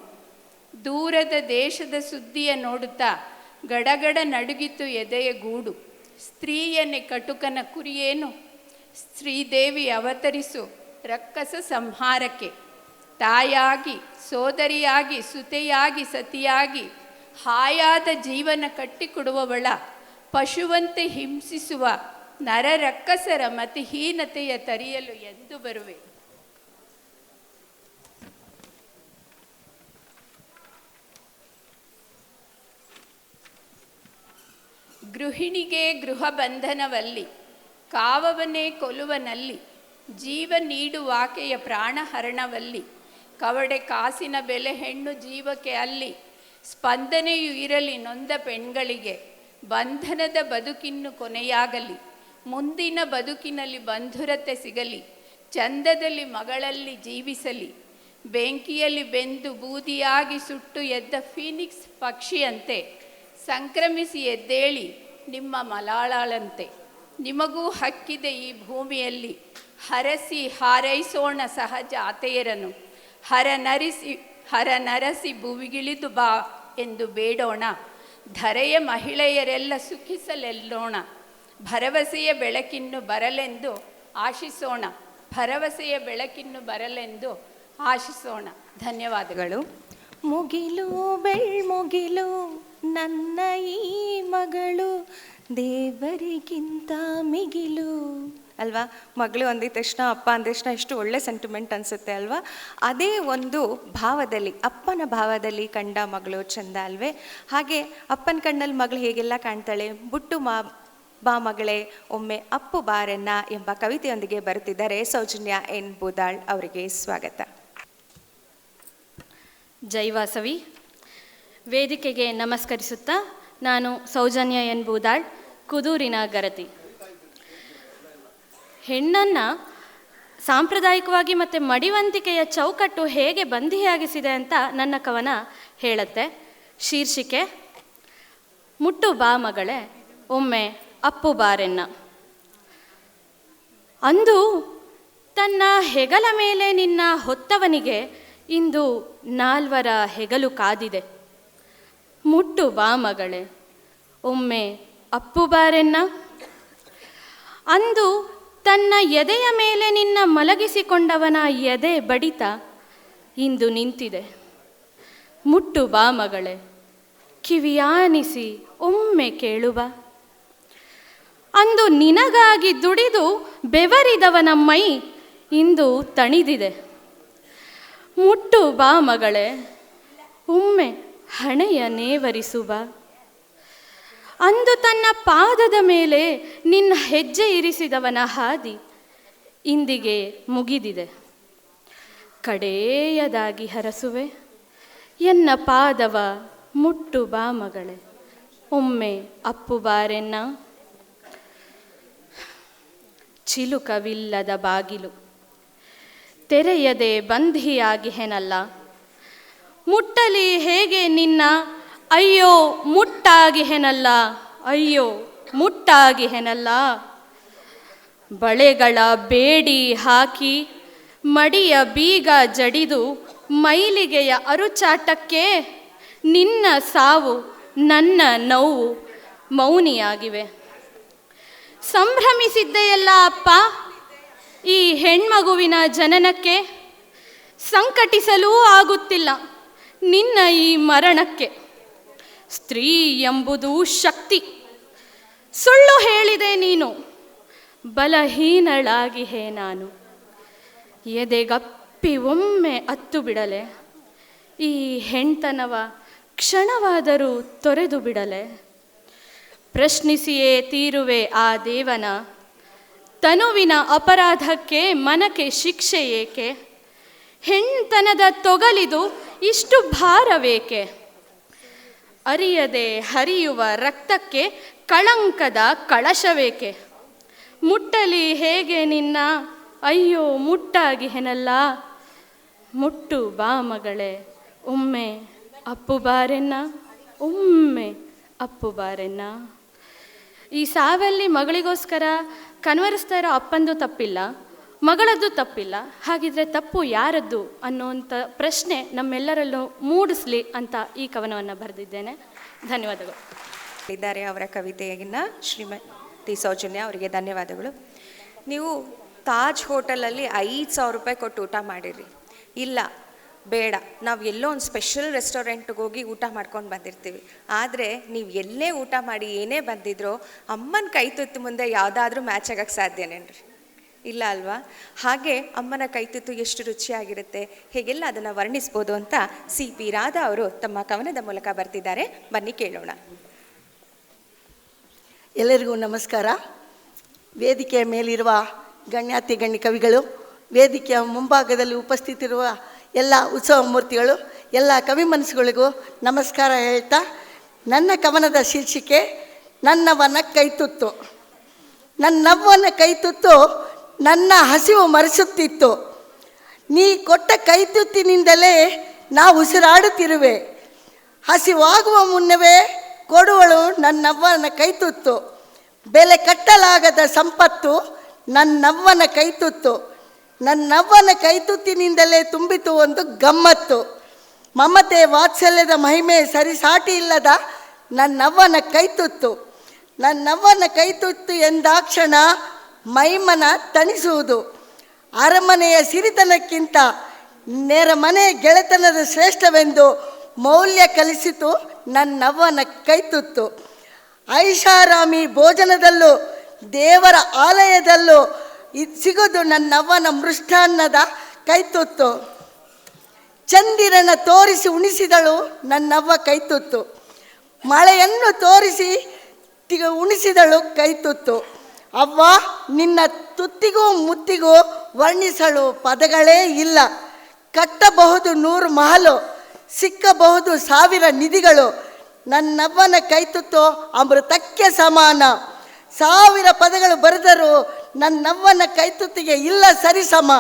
ದೂರದ ದೇಶದ ಸುದ್ದಿಯ ನೋಡುತ್ತಾ ಗಡಗಡ ನಡುಗಿತು ಎದೆಯ ಗೂಡು, ಸ್ತ್ರೀಯನ್ನೇ ಕಟುಕನ ಕುರಿಯೇನು, ಶ್ರೀದೇವಿ ಅವತರಿಸು ರಕ್ಕಸ ಸಂಹಾರಕ್ಕೆ. ತಾಯಾಗಿ ಸೋದರಿಯಾಗಿ ಸುತೆಯಾಗಿ ಸತಿಯಾಗಿ ಹಾಯಾದ ಜೀವನ ಕಟ್ಟಿಕೊಡುವವಳ, ಪಶುವಂತೆ ಹಿಂಸಿಸುವ ನರರಕ್ಕಸರ ಮತಿಹೀನತೆಯ ತರಿಯಲು ಎಂದು ಬರುವೆ. ಗೃಹಿಣಿಗೆ ಗೃಹ ಬಂಧನವಲ್ಲಿ, ಕಾವವನೇ ಕೊಲುವನಲ್ಲಿ, ಜೀವ ನೀಡುವಾಕೆಯ ಪ್ರಾಣಹರಣವಲ್ಲಿ, ಕವಡೆ ಕಾಸಿನ ಬೆಲೆ ಹೆಣ್ಣು ಜೀವಕ್ಕೆ ಅಲ್ಲಿ, ಸ್ಪಂದನೆಯು ಇರಲಿ ನೊಂದ ಪೆಣ್ಗಳಿಗೆ, ಬಂಧನದ ಬದುಕಿನ್ನು ಕೊನೆಯಾಗಲಿ, ಮುಂದಿನ ಬದುಕಿನಲ್ಲಿ ಬಂಧುರತೆ ಸಿಗಲಿ, ಚಂದದಲ್ಲಿ ಮಗಳಲ್ಲಿ ಜೀವಿಸಲಿ, ಬೆಂಕಿಯಲ್ಲಿ ಬೆಂದು ಬೂದಿಯಾಗಿ ಸುಟ್ಟು ಎದ್ದ ಫೀನಿಕ್ಸ್ ಪಕ್ಷಿಯಂತೆ ಸಂಕ್ರಮಿಸಿ ಎದ್ದೇಳಿ ನಿಮ್ಮ ಮಲಾಳಂತೆ. ನಿಮಗೂ ಹಕ್ಕಿದೆ ಈ ಭೂಮಿಯಲ್ಲಿ, ಹರಸಿ ಹಾರೈಸೋಣ ಸಹಜ ಆತೆಯರನು, ಹರನರಸಿ ಭುವಿಗಿಳಿದು ಬಾ ಎಂದು ಬೇಡೋಣ, ಧರೆಯ ಮಹಿಳೆಯರೆಲ್ಲ ಸುಖಿಸಲೆಲ್ಲೋಣ, ಭರವಸೆಯ ಬೆಳಕಿನ್ನು ಬರಲೆಂದು ಆಶಿಸೋಣ, ಭರವಸೆಯ ಬೆಳಕಿನ್ನು ಬರಲೆಂದು ಆಶಿಸೋಣ. ಧನ್ಯವಾದಗಳು. ಮುಗಿಲು ಬೆಳ್ಮುಗಿಲು ನನ್ನ ಈ ಮಗಳು ದೇವರಿಗಿಂತ ಮಿಗಿಲು ಅಲ್ವಾ. ಮಗಳು ಅಂದಿದ ತಕ್ಷಣ, ಅಪ್ಪ ಅಂದ ತಕ್ಷಣ ಎಷ್ಟು ಒಳ್ಳೆ ಸೆಂಟಿಮೆಂಟ್ ಅನಿಸುತ್ತೆ ಅಲ್ವಾ. ಅದೇ ಒಂದು ಭಾವದಲ್ಲಿ, ಅಪ್ಪನ ಭಾವದಲ್ಲಿ ಕಂಡ ಮಗಳು ಚಂದ ಅಲ್ವೇ. ಹಾಗೆ ಅಪ್ಪನ ಕಣ್ಣಲ್ಲಿ ಮಗಳು ಹೇಗೆಲ್ಲ ಕಾಣ್ತಾಳೆ. ಬುಟ್ಟು ಬಾ ಮಗಳೇ ಒಮ್ಮೆ ಅಪ್ಪು ಬಾರನ್ನ ಎಂಬ ಕವಿತೆಯೊಂದಿಗೆ ಬರುತ್ತಿದ್ದಾರೆ ಸೌಜನ್ಯ ಎನ್ ಬೂದಾಳ್. ಅವರಿಗೆ ಸ್ವಾಗತ. ಜೈ ವಾಸವಿ. ವೇದಿಕೆಗೆ ನಮಸ್ಕರಿಸುತ್ತಾ, ನಾನು ಸೌಜನ್ಯ ಎನ್ ಬೂದಾಳ್, ಕುದೂರಿನ ಗರತಿ. ಹೆಣ್ಣನ್ನು ಸಾಂಪ್ರದಾಯಿಕವಾಗಿ ಮತ್ತು ಮಡಿವಂತಿಕೆಯ ಚೌಕಟ್ಟು ಹೇಗೆ ಬಂಧಿಯಾಗಿಸಿದೆ ಅಂತ ನನ್ನ ಕವನ ಹೇಳುತ್ತೆ. ಶೀರ್ಷಿಕೆ: ಮುಟ್ಟು ಬಾ ಮಗಳೇ ಒಮ್ಮೆ ಅಪ್ಪು ಬಾರೆನ್ನ. ಅಂದು ತನ್ನ ಹೆಗಲ ಮೇಲೆ ನಿನ್ನ ಹೊತ್ತವನಿಗೆ ಇಂದು 4 ಹೆಗಲು ಕಾದಿದೆ. ಮುಟ್ಟು ಬಾ ಮಗಳೇ, ಒಮ್ಮೆ ಅಪ್ಪು ಬಾರೆನ್ನ. ಅಂದು ತನ್ನ ಎದೆಯ ಮೇಲೆ ನಿನ್ನ ಮಲಗಿಸಿಕೊಂಡವನ ಎದೆ ಬಡಿತ ಇಂದು ನಿಂತಿದೆ. ಮುಟ್ಟು ಬಾ ಮಗಳೇ, ಕಿವಿಯಾನಿಸಿ ಒಮ್ಮೆ ಕೇಳುವ. ಅಂದು ನಿನಗಾಗಿ ದುಡಿದು ಬೆವರಿದವನ ಮೈ ಇಂದು ತಣಿದಿದೆ. ಮುಟ್ಟು ಬಾ ಮಗಳೇ, ಒಮ್ಮೆ ಹಣೆಯ ನೇವರಿಸುವ. ಅಂದು ತನ್ನ ಪಾದದ ಮೇಲೆ ನಿನ್ನ ಹೆಜ್ಜೆ ಇರಿಸಿದವನ ಹಾದಿ ಇಂದಿಗೆ ಮುಗಿದಿದೆ. ಕಡೆಯದಾಗಿ ಹರಸುವೆ ಎನ್ನ ಪಾದವ, ಮುಟ್ಟು ಬಾ ಮಗಳೇ, ಒಮ್ಮೆ ಅಪ್ಪು ಬಾರೆನ್ನ. ಚಿಲುಕವಿಲ್ಲದ ಬಾಗಿಲು ತೆರೆಯದೆ ಬಂಧಿಯಾಗಿಹೆನಲ್ಲ, ಮುಟ್ಟಲಿ ಹೇಗೆ ನಿನ್ನ, ಅಯ್ಯೋ ಮುಟ್ಟಾಗಿಹೆನಲ್ಲ, ಅಯ್ಯೋ ಮುಟ್ಟಾಗಿಹೆನಲ್ಲ. ಬಳೆಗಳ ಬೇಡಿ ಹಾಕಿ ಮಡಿಯ ಬೀಗ ಜಡಿದು ಮೈಲಿಗೆಯ ಅರುಚಾಟಕ್ಕೆ ನಿನ್ನ ಸಾವು ನನ್ನ ನೋವು ಮೌನಿಯಾಗಿವೆ. ಸಂಭ್ರಮಿಸಿದ್ದೆಯಲ್ಲ ಅಪ್ಪ ಈ ಹೆಣ್ಮಗುವಿನ ಜನನಕ್ಕೆ, ಸಂಕಟಿಸಲೂ ಆಗುತ್ತಿಲ್ಲ ನಿನ್ನ ಈ ಮರಣಕ್ಕೆ. ಸ್ತ್ರೀ ಎಂಬುದು ಶಕ್ತಿ, ಸುಳ್ಳು ಹೇಳಿದೆ ನೀನು, ಬಲಹೀನಳಾಗಿಹೇ ನಾನು. ಎದೆಗಪ್ಪಿ ಒಮ್ಮೆ ಅತ್ತು ಬಿಡಲೆ, ಈ ಹೆಣ್ತನವ ಕ್ಷಣವಾದರೂ ತೊರೆದು ಬಿಡಲೆ. ಪ್ರಶ್ನಿಸಿಯೇ ತೀರುವೆ ಆ ದೇವನ, ತನುವಿನ ಅಪರಾಧಕ್ಕೆ ಮನಕ್ಕೆ ಶಿಕ್ಷೆ ಏಕೆ. ಹೆಣ್ತನದ ತೊಗಲಿದು ಇಷ್ಟು ಭಾರವೇಕೆ. ಅರಿಯದೆ ಹರಿಯುವ ರಕ್ತಕ್ಕೆ ಕಳಂಕದ ಕಳಶವೇಕೆ. ಮುಟ್ಟಲಿ ಹೇಗೆ ನಿನ್ನ, ಅಯ್ಯೋ ಮುಟ್ಟಾಗಿಹೆನಲ್ಲ. ಮುಟ್ಟು ಬಾ ಮಗಳೇ, ಒಮ್ಮೆ ಅಪ್ಪು ಬಾರೆನ್ನ, ಒಮ್ಮೆ ಅಪ್ಪು ಬಾರೆನ್ನ. ಈ ಸಾವಲ್ಲಿ ಮಗಳಿಗೋಸ್ಕರ ಕನ್ವರಿಸ್ತಾ ಇರೋ ಅಪ್ಪಂದು ತಪ್ಪಿಲ್ಲ, ಮಗಳದ್ದು ತಪ್ಪಿಲ್ಲ. ಹಾಗಿದ್ರೆ ತಪ್ಪು ಯಾರದ್ದು ಅನ್ನುವಂಥ ಪ್ರಶ್ನೆ ನಮ್ಮೆಲ್ಲರಲ್ಲೂ ಮೂಡಿಸ್ಲಿ ಅಂತ ಈ ಕವನವನ್ನು ಬರೆದಿದ್ದೇನೆ. ಧನ್ಯವಾದಗಳು. ಇದ್ದಾರೆ ಅವರ ಕವಿತೆಗಿನ್ನ ಶ್ರೀಮತಿ ಸೌಜನ್ಯ, ಅವರಿಗೆ ಧನ್ಯವಾದಗಳು. ನೀವು ತಾಜ್ ಹೋಟೆಲಲ್ಲಿ 5,000 ರೂಪಾಯಿ ಕೊಟ್ಟು ಊಟ ಮಾಡಿರಿ. ಇಲ್ಲ ಬೇಡ, ನಾವು ಎಲ್ಲೋ ಒಂದು ಸ್ಪೆಷಲ್ ರೆಸ್ಟೋರೆಂಟ್ಗೆ ಹೋಗಿ ಊಟ ಮಾಡ್ಕೊಂಡು ಬಂದಿರ್ತೀವಿ. ಆದರೆ ನೀವು ಎಲ್ಲೇ ಊಟ ಮಾಡಿ ಏನೇ ಬಂದಿದ್ರೋ ಅಮ್ಮನ ಕೈ ತುತ್ತು ಮುಂದೆ ಯಾವುದಾದ್ರೂ ಮ್ಯಾಚ್ ಆಗೋಕ್ಕೆ ಸಾಧ್ಯನೇನ್ರಿ? ಇಲ್ಲ ಅಲ್ವಾ? ಹಾಗೆ ಅಮ್ಮನ ಕೈ ತುತ್ತು ಎಷ್ಟು ರುಚಿಯಾಗಿರುತ್ತೆ, ಹೇಗೆಲ್ಲ ಅದನ್ನು ವರ್ಣಿಸ್ಬೋದು ಅಂತ CP ರಾಧಾ ಅವರು ತಮ್ಮ ಕವನದ ಮೂಲಕ ಬರ್ತಿದ್ದಾರೆ. ಬನ್ನಿ ಕೇಳೋಣ. ಎಲ್ಲರಿಗೂ ನಮಸ್ಕಾರ. ವೇದಿಕೆಯ ಮೇಲಿರುವ ಗಣ್ಯಾತಿ ಗಣ್ಯ ಕವಿಗಳು, ವೇದಿಕೆಯ ಮುಂಭಾಗದಲ್ಲಿ ಉಪಸ್ಥಿತಿರುವ ಎಲ್ಲ ಉತ್ಸವ ಮೂರ್ತಿಗಳು, ಎಲ್ಲ ಕವಿ ಮನಸ್ಸುಗಳಿಗೂ ನಮಸ್ಕಾರ ಹೇಳ್ತಾ, ನನ್ನ ಕವನದ ಶೀರ್ಷಿಕೆ ನನ್ನವನ ಕೈತುತ್ತು. ನನ್ನವ್ವನ ಕೈತುತ್ತು ನನ್ನ ಹಸಿವು ಮರೆಸುತ್ತಿತ್ತು. ನೀ ಕೊಟ್ಟ ಕೈತುತ್ತಿನಿಂದಲೇ ನಾ ಉಸಿರಾಡುತ್ತಿರುವೆ. ಹಸಿವಾಗುವ ಮುನ್ನವೇ ಕೊಡುವಳು ನನ್ನವ್ವನ ಕೈತುತ್ತು. ಬೆಲೆ ಕಟ್ಟಲಾಗದ ಸಂಪತ್ತು ನನ್ನವ್ವನ ಕೈತುತ್ತು. ನನ್ನವ್ವನ ಕೈತುತ್ತಿನಿಂದಲೇ ತುಂಬಿತು ಒಂದು ಗಮ್ಮತ್ತು. ಮಮತೆ ವಾತ್ಸಲ್ಯದ ಮಹಿಮೆ ಸರಿಸಾಟಿ ಇಲ್ಲದ ನನ್ನವ್ವನ ಕೈತುತ್ತು. ನನ್ನವ್ವನ ಕೈತುತ್ತು ಎಂದಾಕ್ಷಣ ಮೈಮನ ತಣಿಸುವುದು. ಅರಮನೆಯ ಸಿರಿತನಕ್ಕಿಂತ ನೆರೆಮನೆ ಗೆಳೆತನದ ಶ್ರೇಷ್ಠವೆಂದು ಮೌಲ್ಯ ಕಲಿಸಿತು ನನ್ನವ್ವನ ಕೈತುತ್ತು. ಐಷಾರಾಮಿ ಭೋಜನದಲ್ಲೂ ದೇವರ ಆಲಯದಲ್ಲೂ ಸಿಗೋದು ನನ್ನವ್ವನ ಮೃಷ್ಟಾನ್ನದ ಕೈತುತ್ತು. ಚಂದಿರನ ತೋರಿಸಿ ಉಣಿಸಿದಳು ನನ್ನವ್ವ ಕೈತುತ್ತು. ಮಳೆಯನ್ನು ತೋರಿಸಿ ಉಣಿಸಿದಳು ಕೈತುತ್ತು. ಅವ್ವ ನಿನ್ನ ತುತ್ತಿಗೂ ಮುತ್ತಿಗೂ ವರ್ಣಿಸಲು ಪದಗಳೇ ಇಲ್ಲ. ಕಟ್ಟಬಹುದು 100 ಮಹಲು, ಸಿಕ್ಕಬಹುದು 1000 ನಿಧಿಗಳು. ನನ್ನವ್ವನ ಕೈತುತ್ತು ಅಮೃತಕ್ಕೆ ಸಮಾನ. 1000 ಪದಗಳು ಬರೆದರೂ ನನ್ನವ್ವನ ಕೈತುತ್ತಿಗೆ ಇಲ್ಲ ಸರಿಸಮ.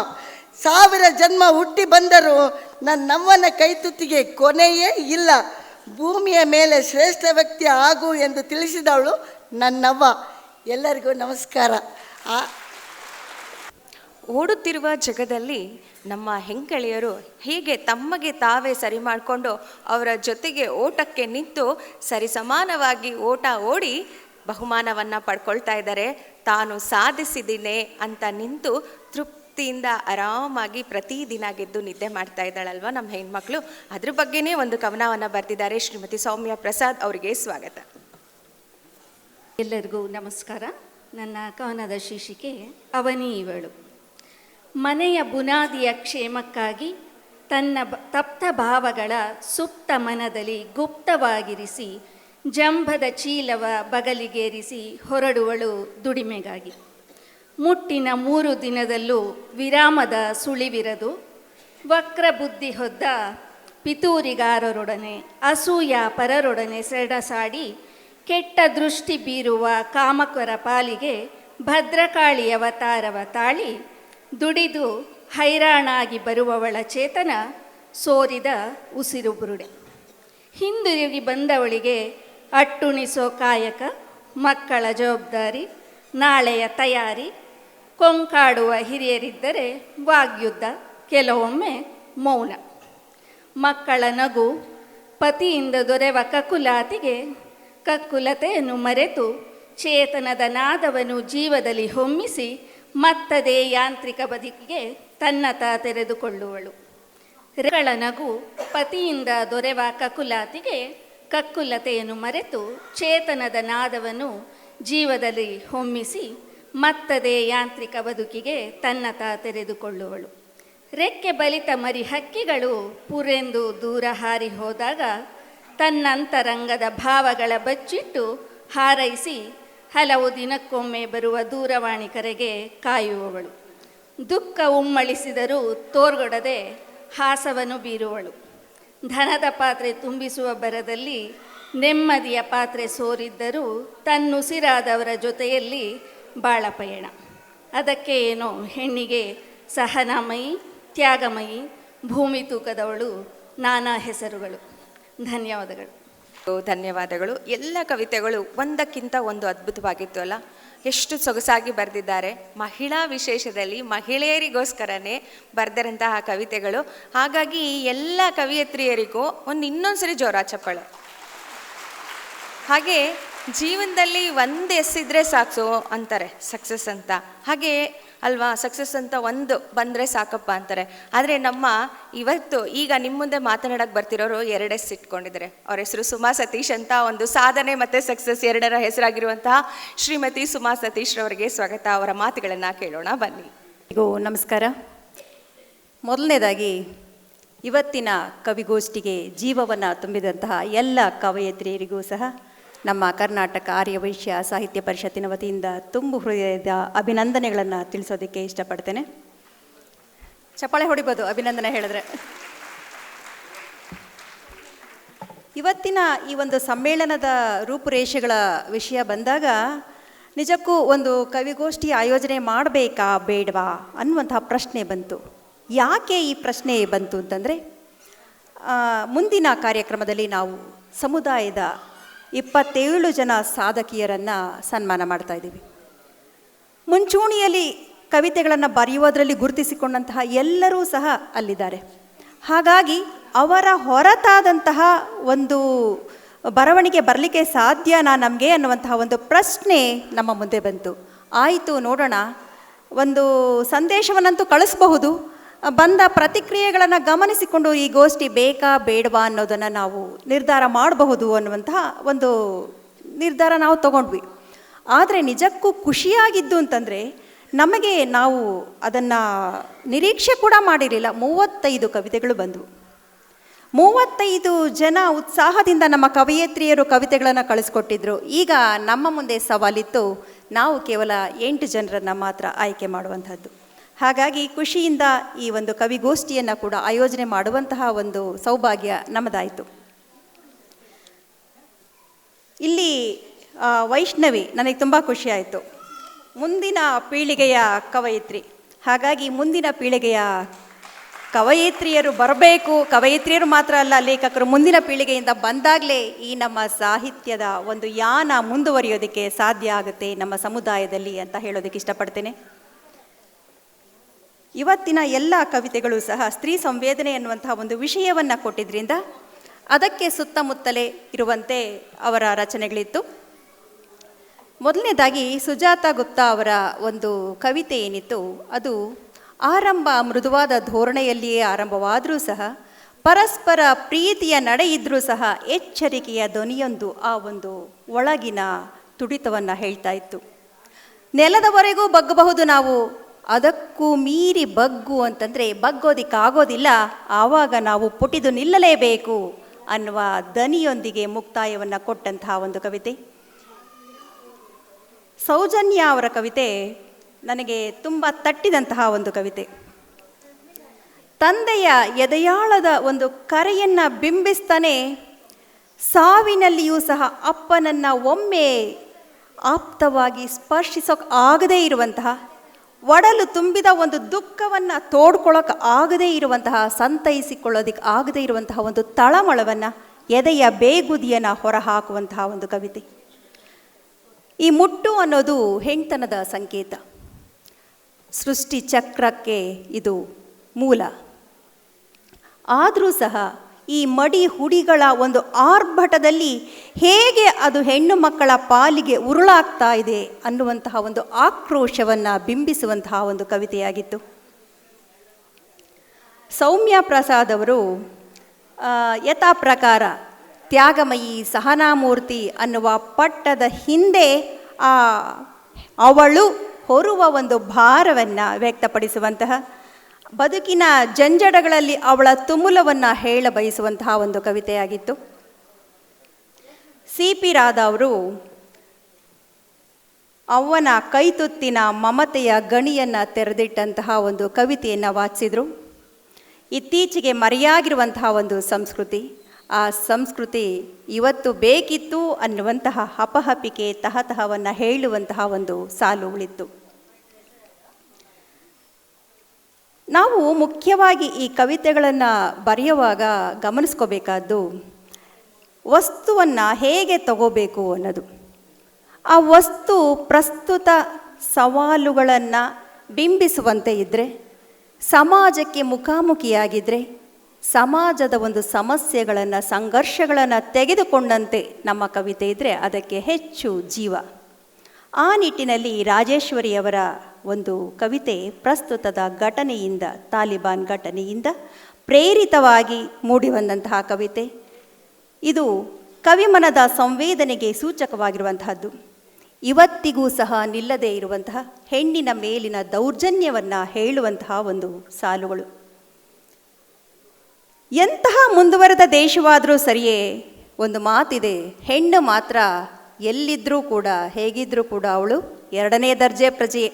1000 ಜನ್ಮ ಹುಟ್ಟಿ ಬಂದರೂ ನನ್ನವ್ವನ ಕೈತುತ್ತಿಗೆ ಕೊನೆಯೇ ಇಲ್ಲ. ಭೂಮಿಯ ಮೇಲೆ ಶ್ರೇಷ್ಠ ವ್ಯಕ್ತಿ ಆಗು ಎಂದು ತಿಳಿಸಿದವಳು ನನ್ನವ್ವ. ಎಲ್ಲರಿಗೂ ನಮಸ್ಕಾರ. ಓಡುತ್ತಿರುವ ಜಗದಲ್ಲಿ ನಮ್ಮ ಹೆಂಗಳೆಯರು ಹೇಗೆ ತಮಗೆ ತಾವೇ ಸರಿ ಮಾಡಿಕೊಂಡು ಅವರ ಜೊತೆಗೆ ಓಟಕ್ಕೆ ನಿಂತು ಸರಿಸಮಾನವಾಗಿ ಓಟ ಓಡಿ ಬಹುಮಾನವನ್ನು ಪಡ್ಕೊಳ್ತಾ ಇದ್ದಾರೆ. ತಾನು ಸಾಧಿಸಿದ್ದೀನಿ ಅಂತ ನಿಂತು ತೃಪ್ತಿಯಿಂದ ಆರಾಮಾಗಿ ಪ್ರತಿದಿನ ಗೆದ್ದು ನಿದ್ದೆ ಮಾಡ್ತಾ ಇದ್ದಾಳಲ್ವ ನಮ್ಮ ಹೆಣ್ಮಕ್ಳು. ಅದ್ರ ಬಗ್ಗೆನೇ ಒಂದು ಕವನವನ್ನು ಬರೆದಿದ್ದಾರೆ ಶ್ರೀಮತಿ ಸೌಮ್ಯ ಪ್ರಸಾದ್. ಅವರಿಗೆ ಸ್ವಾಗತ. ಎಲ್ಲರಿಗೂ ನಮಸ್ಕಾರ. ನನ್ನ ಕವನದ ಶೀರ್ಷಿಕೆ ಅವನಿ ಇವಳು. ಮನೆಯ ಬುನಾದಿಯ ಕ್ಷೇಮಕ್ಕಾಗಿ ತನ್ನ ತಪ್ತ ಭಾವಗಳ ಸುಪ್ತ ಮನದಲ್ಲಿ ಗುಪ್ತವಾಗಿರಿಸಿ ಜಂಭದ ಚೀಲವ ಬಗಲಿಗೇರಿಸಿ ಹೊರಡುವಳು ದುಡಿಮೆಗಾಗಿ. ಮುಟ್ಟಿನ 3 ದಿನದಲ್ಲೂ ವಿರಾಮದ ಸುಳಿವಿರದು ವಕ್ರ ಬುದ್ಧಿ ಹೊದ್ದ ಪಿತೂರಿಗಾರರೊಡನೆ ಅಸೂಯ ಪರರೊಡನೆ ಸೆಡಸಾಡಿ ಕೆಟ್ಟ ದೃಷ್ಟಿ ಬೀರುವ ಕಾಮಕರ ಪಾಲಿಗೆ ಭದ್ರಕಾಳಿ ಅವತಾರವ ತಾಳಿ ದುಡಿದು ಹೈರಾಣಾಗಿ ಬರುವವಳ ಚೇತನ ಸೋರಿದ ಉಸಿರು ಬುರುಡೆ. ಹಿಂದಿರುಗಿ ಬಂದವಳಿಗೆ ಅಟ್ಟುಣಿಸೋ ಕಾಯಕ, ಮಕ್ಕಳ ಜವಾಬ್ದಾರಿ, ನಾಳೆಯ ತಯಾರಿ, ಕೊಂಕಾಡುವ ಹಿರಿಯರಿದ್ದರೆ ವಾಗ್ಯುದ್ಧ, ಕೆಲವೊಮ್ಮೆ ಮೌನ. ಮಕ್ಕಳ ನಗು, ಪತಿಯಿಂದ ದೊರೆವ ಕಕುಲಾತಿಗೆ ಕಕ್ಕುಲತೆಯನ್ನು ಮರೆತು ಚೇತನದ ನಾದವನ್ನು ಜೀವದಲ್ಲಿ ಹೊಮ್ಮಿಸಿ ಮತ್ತದೇ ಯಾಂತ್ರಿಕ ಬದುಕಿಗೆ ತನ್ನತ ತೆರೆದುಕೊಳ್ಳುವಳು. ರೆಗಳ ನಗು, ಪತಿಯಿಂದ ದೊರೆವ ಕಕುಲಾತಿಗೆ ಕಕ್ಕುಲತೆಯನ್ನು ಮರೆತು ಚೇತನದ ನಾದವನ್ನು ಜೀವದಲ್ಲಿ ಹೊಮ್ಮಿಸಿ ಮತ್ತದೇ ಯಾಂತ್ರಿಕ ಬದುಕಿಗೆ ತನ್ನತ ತೆರೆದುಕೊಳ್ಳುವಳು. ರೆಕ್ಕೆ ಬಲಿತ ಮರಿ ಹಕ್ಕಿಗಳು ಪುರೆಂದು ದೂರ ಹಾರಿ ಹೋದಾಗ ತನ್ನಂತರಂಗದ ಭಾವಗಳ ಬಚ್ಚಿಟ್ಟು ಹಾರೈಸಿ ಹಲವು ದಿನಕ್ಕೊಮ್ಮೆ ಬರುವ ದೂರವಾಣಿ ಕರೆಗೆ ಕಾಯುವವಳು. ದುಃಖ ಉಮ್ಮಳಿಸಿದರೂ ತೋರ್ಗೊಡದೆ ಹಾಸವನ್ನು ಬೀರುವಳು. ಧನದ ಪಾತ್ರೆ ತುಂಬಿಸುವ ಬರದಲ್ಲಿ ನೆಮ್ಮದಿಯ ಪಾತ್ರೆ ಸೋರಿದ್ದರೂ ತನ್ನುಸಿರಾದವರ ಜೊತೆಯಲ್ಲಿ ಬಾಳ ಪಯಣ. ಅದಕ್ಕೆ ಏನೋ ಹೆಣ್ಣಿಗೆ ಸಹನಾಮಯಿ, ತ್ಯಾಗಮಯಿ, ಭೂಮಿ ತೂಕದವಳು, ನಾನಾ ಹೆಸರುಗಳು. ಧನ್ಯವಾದಗಳು. ಧನ್ಯವಾದಗಳು. ಎಲ್ಲ ಕವಿತೆಗಳು ಒಂದಕ್ಕಿಂತ ಒಂದು ಅದ್ಭುತವಾಗಿತ್ತು ಅಲ್ಲ, ಎಷ್ಟು ಸೊಗಸಾಗಿ ಬರೆದಿದ್ದಾರೆ. ಮಹಿಳಾ ವಿಶೇಷದಲ್ಲಿ ಮಹಿಳೆಯರಿಗೋಸ್ಕರನೇ ಬರೆದಿರಂತಹ ಕವಿತೆಗಳು. ಹಾಗಾಗಿ ಎಲ್ಲ ಕವಿಯತ್ರಿಯರಿಗೂ ಇನ್ನೊಂದು ಸರಿ ಜೋರ ಚಪ್ಪಾಳೆ. ಹಾಗೆ ಜೀವನದಲ್ಲಿ ಒಂದು ಎಸ್ಸಿದ್ರೆ ಸಾಕು ಅಂತಾರೆ ಸಕ್ಸಸ್ ಅಂತ. ಹಾಗೆ ಅಲ್ವಾ, ಸಕ್ಸಸ್ ಅಂತ ಒಂದು ಬಂದರೆ ಸಾಕಪ್ಪ ಅಂತಾರೆ. ಆದರೆ ನಮ್ಮ ಇವತ್ತು ಈಗ ನಿಮ್ಮ ಮುಂದೆ ಮಾತನಾಡಕ್ಕೆ ಬರ್ತಿರೋರು 2 ಎಸ್ ಇಟ್ಕೊಂಡಿದ್ದಾರೆ. ಅವ್ರ ಹೆಸರು ಸುಮಾ ಸತೀಶ್ ಅಂತ. ಒಂದು ಸಾಧನೆ ಮತ್ತು ಸಕ್ಸಸ್ ಎರಡರ ಹೆಸರಾಗಿರುವಂತಹ ಶ್ರೀಮತಿ ಸುಮಾ ಸತೀಶ್ ಅವರಿಗೆ ಸ್ವಾಗತ. ಅವರ ಮಾತುಗಳನ್ನು ಕೇಳೋಣ ಬನ್ನಿ. ನಮಸ್ಕಾರ. ಮೊದಲನೇದಾಗಿ ಇವತ್ತಿನ ಕವಿಗೋಷ್ಠಿಗೆ ಜೀವವನ್ನು ತುಂಬಿದಂತಹ ಎಲ್ಲ ಕವಯತ್ರಿಯರಿಗೂ ಸಹ ನಮ್ಮ ಕರ್ನಾಟಕ ಆರ್ಯವೈಶ್ಯ ಸಾಹಿತ್ಯ ಪರಿಷತ್ತಿನ ವತಿಯಿಂದ ತುಂಬು ಹೃದಯದ ಅಭಿನಂದನೆಗಳನ್ನು ತಿಳಿಸೋದಕ್ಕೆ ಇಷ್ಟಪಡ್ತೇನೆ. ಚಪ್ಪಾಳೆ ಹೊಡಿಬೋದು ಅಭಿನಂದನೆ ಹೇಳಿದ್ರೆ. ಇವತ್ತಿನ ಈ ಒಂದು ಸಮ್ಮೇಳನದ ರೂಪುರೇಷೆಗಳ ವಿಷಯ ಬಂದಾಗ ನಿಜಕ್ಕೂ ಒಂದು ಕವಿಗೋಷ್ಠಿ ಆಯೋಜನೆ ಮಾಡಬೇಕಾ ಬೇಡವಾ ಅನ್ನುವಂತಹ ಪ್ರಶ್ನೆ ಬಂತು. ಯಾಕೆ ಈ ಪ್ರಶ್ನೆ ಬಂತು ಅಂತಂದರೆ, ಮುಂದಿನ ಕಾರ್ಯಕ್ರಮದಲ್ಲಿ ನಾವು ಸಮುದಾಯದ 27 ಜನ ಸಾಧಕಿಯರನ್ನು ಸನ್ಮಾನ ಮಾಡ್ತಾ ಇದ್ದೀವಿ. ಮುಂಚೂಣಿಯಲ್ಲಿ ಕವಿತೆಗಳನ್ನು ಬರೆಯುವುದರಲ್ಲಿ ಗುರುತಿಸಿಕೊಂಡಂತಹ ಎಲ್ಲರೂ ಸಹ ಅಲ್ಲಿದ್ದಾರೆ. ಹಾಗಾಗಿ ಅವರ ಹೊರತಾದಂತಹ ಒಂದು ಬರವಣಿಗೆ ಬರಲಿಕ್ಕೆ ಸಾಧ್ಯನಾ ನಮಗೆ ಅನ್ನುವಂತಹ ಒಂದು ಪ್ರಶ್ನೆ ನಮ್ಮ ಮುಂದೆ ಬಂತು. ಆಯಿತು, ನೋಡೋಣ, ಒಂದು ಸಂದೇಶವನ್ನಂತೂ ಕಳಿಸಬಹುದು, ಬಂದ ಪ್ರತಿಕ್ರಿಯೆಗಳನ್ನು ಗಮನಿಸಿಕೊಂಡು ಈ ಗೋಷ್ಠಿ ಬೇಕಾ ಬೇಡವಾ ಅನ್ನೋದನ್ನು ನಾವು ನಿರ್ಧಾರ ಮಾಡಬಹುದು ಅನ್ನುವಂತಹ ಒಂದು ನಿರ್ಧಾರ ನಾವು ತಗೊಂಡ್ವಿ. ಆದರೆ ನಿಜಕ್ಕೂ ಖುಷಿಯಾಗಿದ್ದು ಅಂತಂದರೆ, ನಮಗೆ ನಾವು ಅದನ್ನು ನಿರೀಕ್ಷೆ ಕೂಡ ಮಾಡಿರಲಿಲ್ಲ. 35 ಕವಿತೆಗಳು ಬಂದವು. 35 ಜನ ಉತ್ಸಾಹದಿಂದ ನಮ್ಮ ಕವಯತ್ರಿಯರು ಕವಿತೆಗಳನ್ನು ಕಳಿಸ್ಕೊಟ್ಟಿದ್ರು. ಈಗ ನಮ್ಮ ಮುಂದೆ ಸವಾಲಿತ್ತು, ನಾವು ಕೇವಲ 8 ಜನರನ್ನು ಮಾತ್ರ ಆಯ್ಕೆ ಮಾಡುವಂಥದ್ದು. ಹಾಗಾಗಿ ಖುಷಿಯಿಂದ ಈ ಒಂದು ಕವಿಗೋಷ್ಠಿಯನ್ನು ಕೂಡ ಆಯೋಜನೆ ಮಾಡುವಂತಹ ಒಂದು ಸೌಭಾಗ್ಯ ನಮ್ಮದಾಯಿತು. ಇಲ್ಲಿ ವೈಷ್ಣವಿ ನನಗೆ ತುಂಬ ಖುಷಿಯಾಯಿತು. ಮುಂದಿನ ಪೀಳಿಗೆಯ ಕವಯಿತ್ರಿ. ಹಾಗಾಗಿ ಮುಂದಿನ ಪೀಳಿಗೆಯ ಕವಯಿತ್ರಿಯರು ಬರಬೇಕು. ಕವಯಿತ್ರಿಯರು ಮಾತ್ರ ಅಲ್ಲ, ಲೇಖಕರು ಮುಂದಿನ ಪೀಳಿಗೆಯಿಂದ ಬಂದಾಗಲೇ ಈ ನಮ್ಮ ಸಾಹಿತ್ಯದ ಒಂದು ಯಾನ ಮುಂದುವರಿಯೋದಕ್ಕೆ ಸಾಧ್ಯ ಆಗುತ್ತೆ ನಮ್ಮ ಸಮುದಾಯದಲ್ಲಿ ಅಂತ ಹೇಳೋದಕ್ಕೆ ಇಷ್ಟಪಡ್ತೇನೆ. ಇವತ್ತಿನ ಎಲ್ಲ ಕವಿತೆಗಳು ಸಹ ಸ್ತ್ರೀ ಸಂವೇದನೆ ಎನ್ನುವಂತಹ ಒಂದು ವಿಷಯವನ್ನು ಕೊಟ್ಟಿದ್ದರಿಂದ ಅದಕ್ಕೆ ಸುತ್ತಮುತ್ತಲೇ ಇರುವಂತೆ ಅವರ ರಚನೆಗಳಿತ್ತು. ಮೊದಲನೇದಾಗಿ ಸುಜಾತ ಗುಪ್ತಾ ಅವರ ಒಂದು ಕವಿತೆ ಏನಿತ್ತು, ಅದು ಆರಂಭ ಮೃದುವಾದ ಧೋರಣೆಯಲ್ಲಿಯೇ ಆರಂಭವಾದರೂ ಸಹ ಪರಸ್ಪರ ಪ್ರೀತಿಯ ನಡೆಯಿದ್ರೂ ಸಹ ಎಚ್ಚರಿಕೆಯ ಧ್ವನಿಯೊಂದು ಆ ಒಂದು ಒಳಗಿನ ತುಡಿತವನ್ನು ಹೇಳ್ತಾ ಇತ್ತು. ನೆಲದವರೆಗೂ ಬಗ್ಗಬಹುದು ನಾವು, ಅದಕ್ಕೂ ಮೀರಿ ಬಗ್ಗು ಅಂತಂದರೆ ಬಗ್ಗೋದಿಕ್ಕಾಗೋದಿಲ್ಲ, ಆವಾಗ ನಾವು ಪುಟಿದು ನಿಲ್ಲಲೇಬೇಕು ಅನ್ನುವ ದನಿಯೊಂದಿಗೆ ಮುಕ್ತಾಯವನ್ನು ಕೊಟ್ಟಂತಹ ಒಂದು ಕವಿತೆ. ಸೌಜನ್ಯ ಅವರ ಕವಿತೆ ನನಗೆ ತುಂಬ ತಟ್ಟಿದಂತಹ ಒಂದು ಕವಿತೆ. ತಂದೆಯ ಎದೆಯಾಳದ ಒಂದು ಕರೆಯನ್ನು ಬಿಂಬಿಸ್ತಾನೆ, ಸಾವಿನಲ್ಲಿಯೂ ಸಹ ಅಪ್ಪನನ್ನು ಒಮ್ಮೆ ಆಪ್ತವಾಗಿ ಸ್ಪರ್ಶಿಸೋಕೆ ಆಗದೇ ಇರುವಂತಹ, ಒಡಲು ತುಂಬಿದ ಒಂದು ದುಃಖವನ್ನು ತೋಡ್ಕೊಳ್ಳೋಕೆ ಆಗದೇ ಇರುವಂತಹ, ಸಂತೈಸಿಕೊಳ್ಳೋದಕ್ಕೆ ಆಗದೇ ಇರುವಂತಹ ಒಂದು ತಳಮಳವನ್ನು, ಎದೆಯ ಬೇಗುದಿಯನ್ನು ಹೊರಹಾಕುವಂತಹ ಒಂದು ಕವಿತೆ. ಈ ಮುಟ್ಟು ಅನ್ನೋದು ಹೆಣ್ತನದ ಸಂಕೇತ, ಸೃಷ್ಟಿ ಚಕ್ರಕ್ಕೆ ಇದು ಮೂಲ. ಆದರೂ ಸಹ ಈ ಮಡಿ ಹುಡಿಗಳ ಒಂದು ಆರ್ಭಟದಲ್ಲಿ ಹೇಗೆ ಅದು ಹೆಣ್ಣು ಮಕ್ಕಳ ಪಾಲಿಗೆ ಉರುಳಾಗ್ತಾ ಇದೆ ಅನ್ನುವಂತಹ ಒಂದು ಆಕ್ರೋಶವನ್ನು ಬಿಂಬಿಸುವಂತಹ ಒಂದು ಕವಿತೆಯಾಗಿತ್ತು. ಸೌಮ್ಯ ಪ್ರಸಾದ್ ಅವರು ಯಥಾ ಪ್ರಕಾರ ತ್ಯಾಗಮಯಿ ಸಹನಾಮೂರ್ತಿ ಅನ್ನುವ ಪಟ್ಟದ ಹಿಂದೆ ಅವಳು ಹೊರುವ ಒಂದು ಭಾರವನ್ನು ವ್ಯಕ್ತಪಡಿಸುವಂತಹ, ಬದುಕಿನ ಜಂಜಡಗಳಲ್ಲಿ ಅವಳ ತುಮುಲವನ್ನು ಹೇಳ ಬಯಸುವಂತಹ ಒಂದು ಕವಿತೆಯಾಗಿತ್ತು. ಸಿ ಪಿ ರಾಧಾ ಅವರು ಅವನ ಕೈತುತ್ತಿನ ಮಮತೆಯ ಗಣಿಯನ್ನು ತೆರೆದಿಟ್ಟಂತಹ ಒಂದು ಕವಿತೆಯನ್ನು ವಾಚಿಸಿದರು. ಇತ್ತೀಚೆಗೆ ಮರೆಯಾಗಿರುವಂತಹ ಒಂದು ಸಂಸ್ಕೃತಿ, ಆ ಸಂಸ್ಕೃತಿ ಇವತ್ತು ಬೇಕಿತ್ತು ಅನ್ನುವಂತಹ ಹಪಹಪಿಕೆ ತಹತಹವನ್ನು ಹೇಳುವಂತಹ ಒಂದು ಸಾಲು ಉಳಿತು. ನಾವು ಮುಖ್ಯವಾಗಿ ಈ ಕವಿತೆಗಳನ್ನು ಬರೆಯುವಾಗ ಗಮನಿಸ್ಕೋಬೇಕಾದ್ದು ವಸ್ತುವನ್ನು ಹೇಗೆ ತಗೋಬೇಕು ಅನ್ನೋದು. ಆ ವಸ್ತು ಪ್ರಸ್ತುತ ಸವಾಲುಗಳನ್ನು ಬಿಂಬಿಸುವಂತೆ ಇದ್ದರೆ, ಸಮಾಜಕ್ಕೆ ಮುಖಾಮುಖಿಯಾಗಿದ್ದರೆ, ಸಮಾಜದ ಒಂದು ಸಮಸ್ಯೆಗಳನ್ನು ಸಂಘರ್ಷಗಳನ್ನು ತೆಗೆದುಕೊಂಡಂತೆ ನಮ್ಮ ಕವಿತೆ ಇದ್ದರೆ ಅದಕ್ಕೆ ಹೆಚ್ಚು ಜೀವ. ಆ ನಿಟ್ಟಿನಲ್ಲಿ ರಾಜೇಶ್ವರಿಯವರ ಒಂದು ಕವಿತೆ ಪ್ರಸ್ತುತದ ಘಟನೆಯಿಂದ, ತಾಲಿಬಾನ್ ಘಟನೆಯಿಂದ ಪ್ರೇರಿತವಾಗಿ ಮೂಡಿಬಂದಂತಹ ಕವಿತೆ. ಇದು ಕವಿಮನದ ಸಂವೇದನೆಗೆ ಸೂಚಕವಾಗಿರುವಂತಹದ್ದು. ಇವತ್ತಿಗೂ ಸಹ ನಿಲ್ಲದೇ ಇರುವಂತಹ ಹೆಣ್ಣಿನ ಮೇಲಿನ ದೌರ್ಜನ್ಯವನ್ನು ಹೇಳುವಂತಹ ಒಂದು ಸಾಲುಗಳು. ಎಂತಹ ಮುಂದುವರೆದ ದೇಶವಾದರೂ ಸರಿಯೇ, ಒಂದು ಮಾತಿದೆ, ಹೆಣ್ಣು ಮಾತ್ರ ಎಲ್ಲಿದ್ದರೂ ಕೂಡ ಹೇಗಿದ್ದರೂ ಕೂಡ ಅವಳು ಎರಡನೇ ದರ್ಜೆ ಪ್ರಜೆ.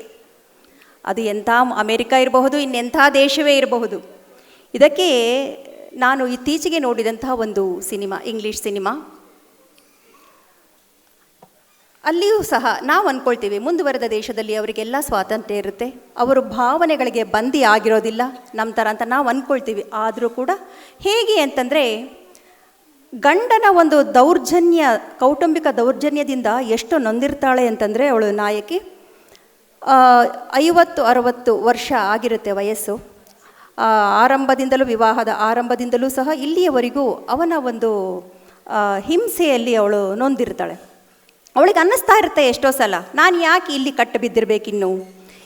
ಅದು ಎಂಥ ಅಮೆರಿಕ ಇರಬಹುದು, ಇನ್ನೆಂಥ ದೇಶವೇ ಇರಬಹುದು. ಇದಕ್ಕೆ ನಾನು ಇತ್ತೀಚೆಗೆ ನೋಡಿದಂತಹ ಒಂದು ಸಿನಿಮಾ, ಇಂಗ್ಲೀಷ್ ಸಿನಿಮಾ. ಅಲ್ಲಿಯೂ ಸಹ ನಾವು ಅಂದ್ಕೊಳ್ತೀವಿ ಮುಂದುವರೆದ ದೇಶದಲ್ಲಿ ಅವರಿಗೆಲ್ಲ ಸ್ವಾತಂತ್ರ್ಯ ಇರುತ್ತೆ, ಅವರು ಭಾವನೆಗಳಿಗೆ ಬಂದಿ ಆಗಿರೋದಿಲ್ಲ ನಮ್ಮ ಥರ ಅಂತ ನಾವು ಅಂದ್ಕೊಳ್ತೀವಿ. ಆದರೂ ಕೂಡ ಹೇಗೆ ಅಂತಂದರೆ, ಗಂಡನ ಒಂದು ದೌರ್ಜನ್ಯ, ಕೌಟುಂಬಿಕ ದೌರ್ಜನ್ಯದಿಂದ ಎಷ್ಟು ನೊಂದಿರ್ತಾಳೆ ಅಂತಂದರೆ, ಅವಳು ನಾಯಕಿ 50-60 ವರ್ಷ ಆಗಿರುತ್ತೆ ವಯಸ್ಸು. ಆರಂಭದಿಂದಲೂ, ವಿವಾಹದ ಆರಂಭದಿಂದಲೂ ಸಹ ಇಲ್ಲಿಯವರೆಗೂ ಅವನ ಒಂದು ಹಿಂಸೆಯಲ್ಲಿ ಅವಳು ನೊಂದಿರ್ತಾಳೆ. ಅವಳಿಗೆ ಅನ್ನಿಸ್ತಾ ಇರುತ್ತೆ ಎಷ್ಟೋ ಸಲ, ನಾನು ಯಾಕೆ ಇಲ್ಲಿ ಕಟ್ಟು ಬಿದ್ದಿರಬೇಕಿನ್ನು,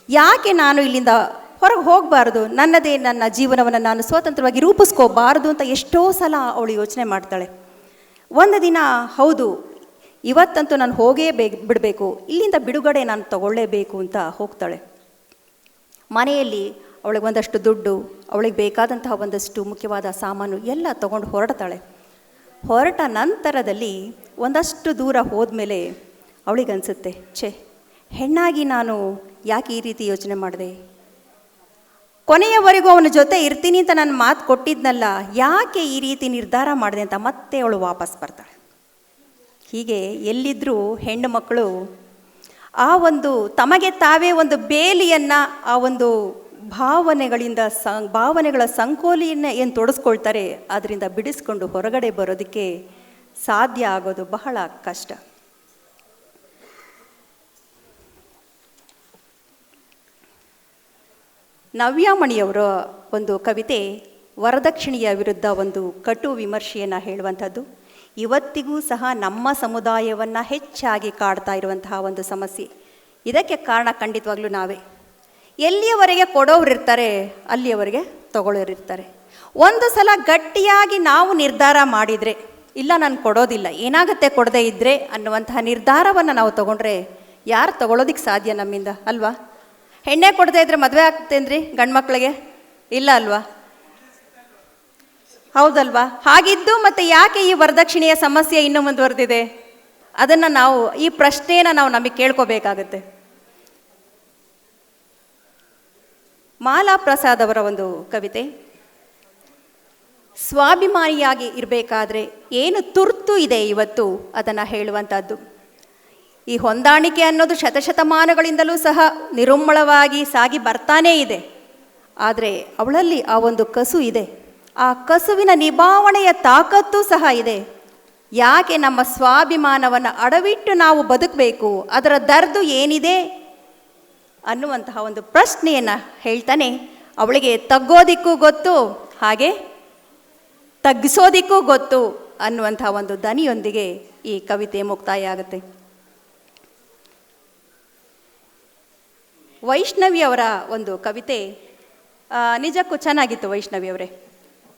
ಯಾಕೆ ನಾನು ಇಲ್ಲಿಂದ ಹೊರಗೆ ಹೋಗಬಾರ್ದು, ನನ್ನದೇ ನನ್ನ ಜೀವನವನ್ನು ನಾನು ಸ್ವತಂತ್ರವಾಗಿ ರೂಪಿಸ್ಕೋಬಾರ್ದು ಅಂತ ಎಷ್ಟೋ ಸಲ ಅವಳು ಯೋಚನೆ ಮಾಡ್ತಾಳೆ. ಒಂದು ದಿನ ಹೌದು, ಇವತ್ತಂತೂ ನಾನು ಹೋಗೇ ಬಿಡಬೇಕು, ಇಲ್ಲಿಂದ ಬಿಡುಗಡೆ ನಾನು ತಗೊಳ್ಳೇಬೇಕು ಅಂತ ಹೋಗ್ತಾಳೆ. ಮನೆಯಲ್ಲಿ ಅವಳಿಗೆ ಒಂದಷ್ಟು ದುಡ್ಡು, ಅವಳಿಗೆ ಬೇಕಾದಂತಹ ಒಂದಷ್ಟು ಮುಖ್ಯವಾದ ಸಾಮಾನು ಎಲ್ಲ ತಗೊಂಡು ಹೊರಡ್ತಾಳೆ. ಹೊರಟ ನಂತರದಲ್ಲಿ ಒಂದಷ್ಟು ದೂರ ಹೋದ್ಮೇಲೆ ಅವಳಿಗನ್ಸುತ್ತೆ, ಹೆಣ್ಣಾಗಿ ನಾನು ಯಾಕೆ ಈ ರೀತಿ ಯೋಚನೆ ಮಾಡಿದೆ, ಕೊನೆಯವರೆಗೂ ಅವನ ಜೊತೆ ಇರ್ತೀನಿ ಅಂತ ನಾನು ಮಾತು ಕೊಟ್ಟಿದ್ನಲ್ಲ, ಯಾಕೆ ಈ ರೀತಿ ನಿರ್ಧಾರ ಮಾಡಿದೆ ಅಂತ ಮತ್ತೆ ಅವಳು ವಾಪಸ್ ಬರ್ತಾಳೆ. ಹೀಗೆ ಎಲ್ಲಿದ್ದರೂ ಹೆಣ್ಣು ಮಕ್ಕಳು ಆ ಒಂದು ತಮಗೆ ತಾವೇ ಒಂದು ಬೇಲಿಯನ್ನು, ಆ ಒಂದು ಭಾವನೆಗಳ ಸಂಕೋಲೆಯನ್ನು ಏನು ತೊಡಸ್ಕೊಳ್ತಾರೆ, ಅದರಿಂದ ಬಿಡಿಸ್ಕೊಂಡು ಹೊರಗಡೆ ಬರೋದಕ್ಕೆ ಸಾಧ್ಯ ಆಗೋದು ಬಹಳ ಕಷ್ಟ. ನವ್ಯಾಮಣಿಯವರ ಒಂದು ಕವಿತೆ ವರದಕ್ಷಿಣೆಯ ವಿರುದ್ಧ ಒಂದು ಕಟು ವಿಮರ್ಶೆಯನ್ನು ಹೇಳುವಂಥದ್ದು. ಇವತ್ತಿಗೂ ಸಹ ನಮ್ಮ ಸಮುದಾಯವನ್ನು ಹೆಚ್ಚಾಗಿ ಕಾಡ್ತಾ ಇರುವಂತಹ ಒಂದು ಸಮಸ್ಯೆ. ಇದಕ್ಕೆ ಕಾರಣ ಖಂಡಿತವಾಗ್ಲೂ ನಾವೇ. ಎಲ್ಲಿಯವರೆಗೆ ಕೊಡೋರಿರ್ತಾರೆ ಅಲ್ಲಿಯವರೆಗೆ ತಗೊಳ್ಳೋರಿರ್ತಾರೆ. ಒಂದು ಸಲ ಗಟ್ಟಿಯಾಗಿ ನಾವು ನಿರ್ಧಾರ ಮಾಡಿದರೆ, ಇಲ್ಲ ನಾನು ಕೊಡೋದಿಲ್ಲ, ಏನಾಗುತ್ತೆ ಕೊಡದೇ ಇದ್ದರೆ ಅನ್ನುವಂತಹ ನಿರ್ಧಾರವನ್ನು ನಾವು ತಗೊಂಡ್ರೆ ಯಾರು ತಗೊಳ್ಳೋದಿಕ್ಕೆ ಸಾಧ್ಯ ನಮ್ಮಿಂದ, ಅಲ್ವಾ? ಹೆಣ್ಣೆ ಕೊಡದೇ ಇದ್ದರೆ ಮದುವೆ ಆಗ್ತೇನ್ರಿ ಗಂಡು ಮಕ್ಕಳಿಗೆ? ಇಲ್ಲ ಅಲ್ವಾ? ಹೌದಲ್ವಾ? ಹಾಗಿದ್ದು ಮತ್ತೆ ಯಾಕೆ ಈ ವರದಕ್ಷಿಣೆಯ ಸಮಸ್ಯೆ ಇನ್ನೂ ಮುಂದುವರೆದಿದೆ? ಅದನ್ನು ನಾವು, ಈ ಪ್ರಶ್ನೆಯನ್ನು ನಾವು ನಮಗೆ ಕೇಳ್ಕೋಬೇಕಾಗತ್ತೆ. ಮಾಲಾ ಪ್ರಸಾದ್ ಅವರ ಒಂದು ಕವಿತೆ, ಸ್ವಾಭಿಮಾನಿಯಾಗಿ ಇರಬೇಕಾದ್ರೆ ಏನು ತುರ್ತು ಇದೆ ಇವತ್ತು ಅದನ್ನು ಹೇಳುವಂಥದ್ದು. ಈ ಹೊಂದಾಣಿಕೆ ಅನ್ನೋದು ಶತಶತಮಾನಗಳಿಂದಲೂ ಸಹ ನಿರುಮ್ಮಳವಾಗಿ ಸಾಗಿ ಬರ್ತಾನೇ ಇದೆ. ಆದರೆ ಅವಳಲ್ಲಿ ಆ ಒಂದು ಕಸು ಇದೆ, ಆ ಕಸುವಿನ ನಿಭಾವಣೆಯ ತಾಕತ್ತು ಸಹ ಇದೆ. ಯಾಕೆ ನಮ್ಮ ಸ್ವಾಭಿಮಾನವನ್ನು ಅಡವಿಟ್ಟು ನಾವು ಬದುಕಬೇಕು, ಅದರ ದರ್ದು ಏನಿದೆ ಅನ್ನುವಂತಹ ಒಂದು ಪ್ರಶ್ನೆಯನ್ನು ಹೇಳ್ತಾನೆ. ಅವಳಿಗೆ ತಗ್ಗೋದಿಕ್ಕೂ ಗೊತ್ತು, ಹಾಗೆ ತಗ್ಗಿಸೋದಿಕ್ಕೂ ಗೊತ್ತು ಅನ್ನುವಂಥ ಒಂದು ದನಿಯೊಂದಿಗೆ ಈ ಕವಿತೆ ಮುಕ್ತಾಯ ಆಗುತ್ತೆ. ವೈಷ್ಣವಿ ಅವರ ಒಂದು ಕವಿತೆ ನಿಜಕ್ಕೂ ಚೆನ್ನಾಗಿತ್ತು. ವೈಷ್ಣವಿ ಅವರೇ,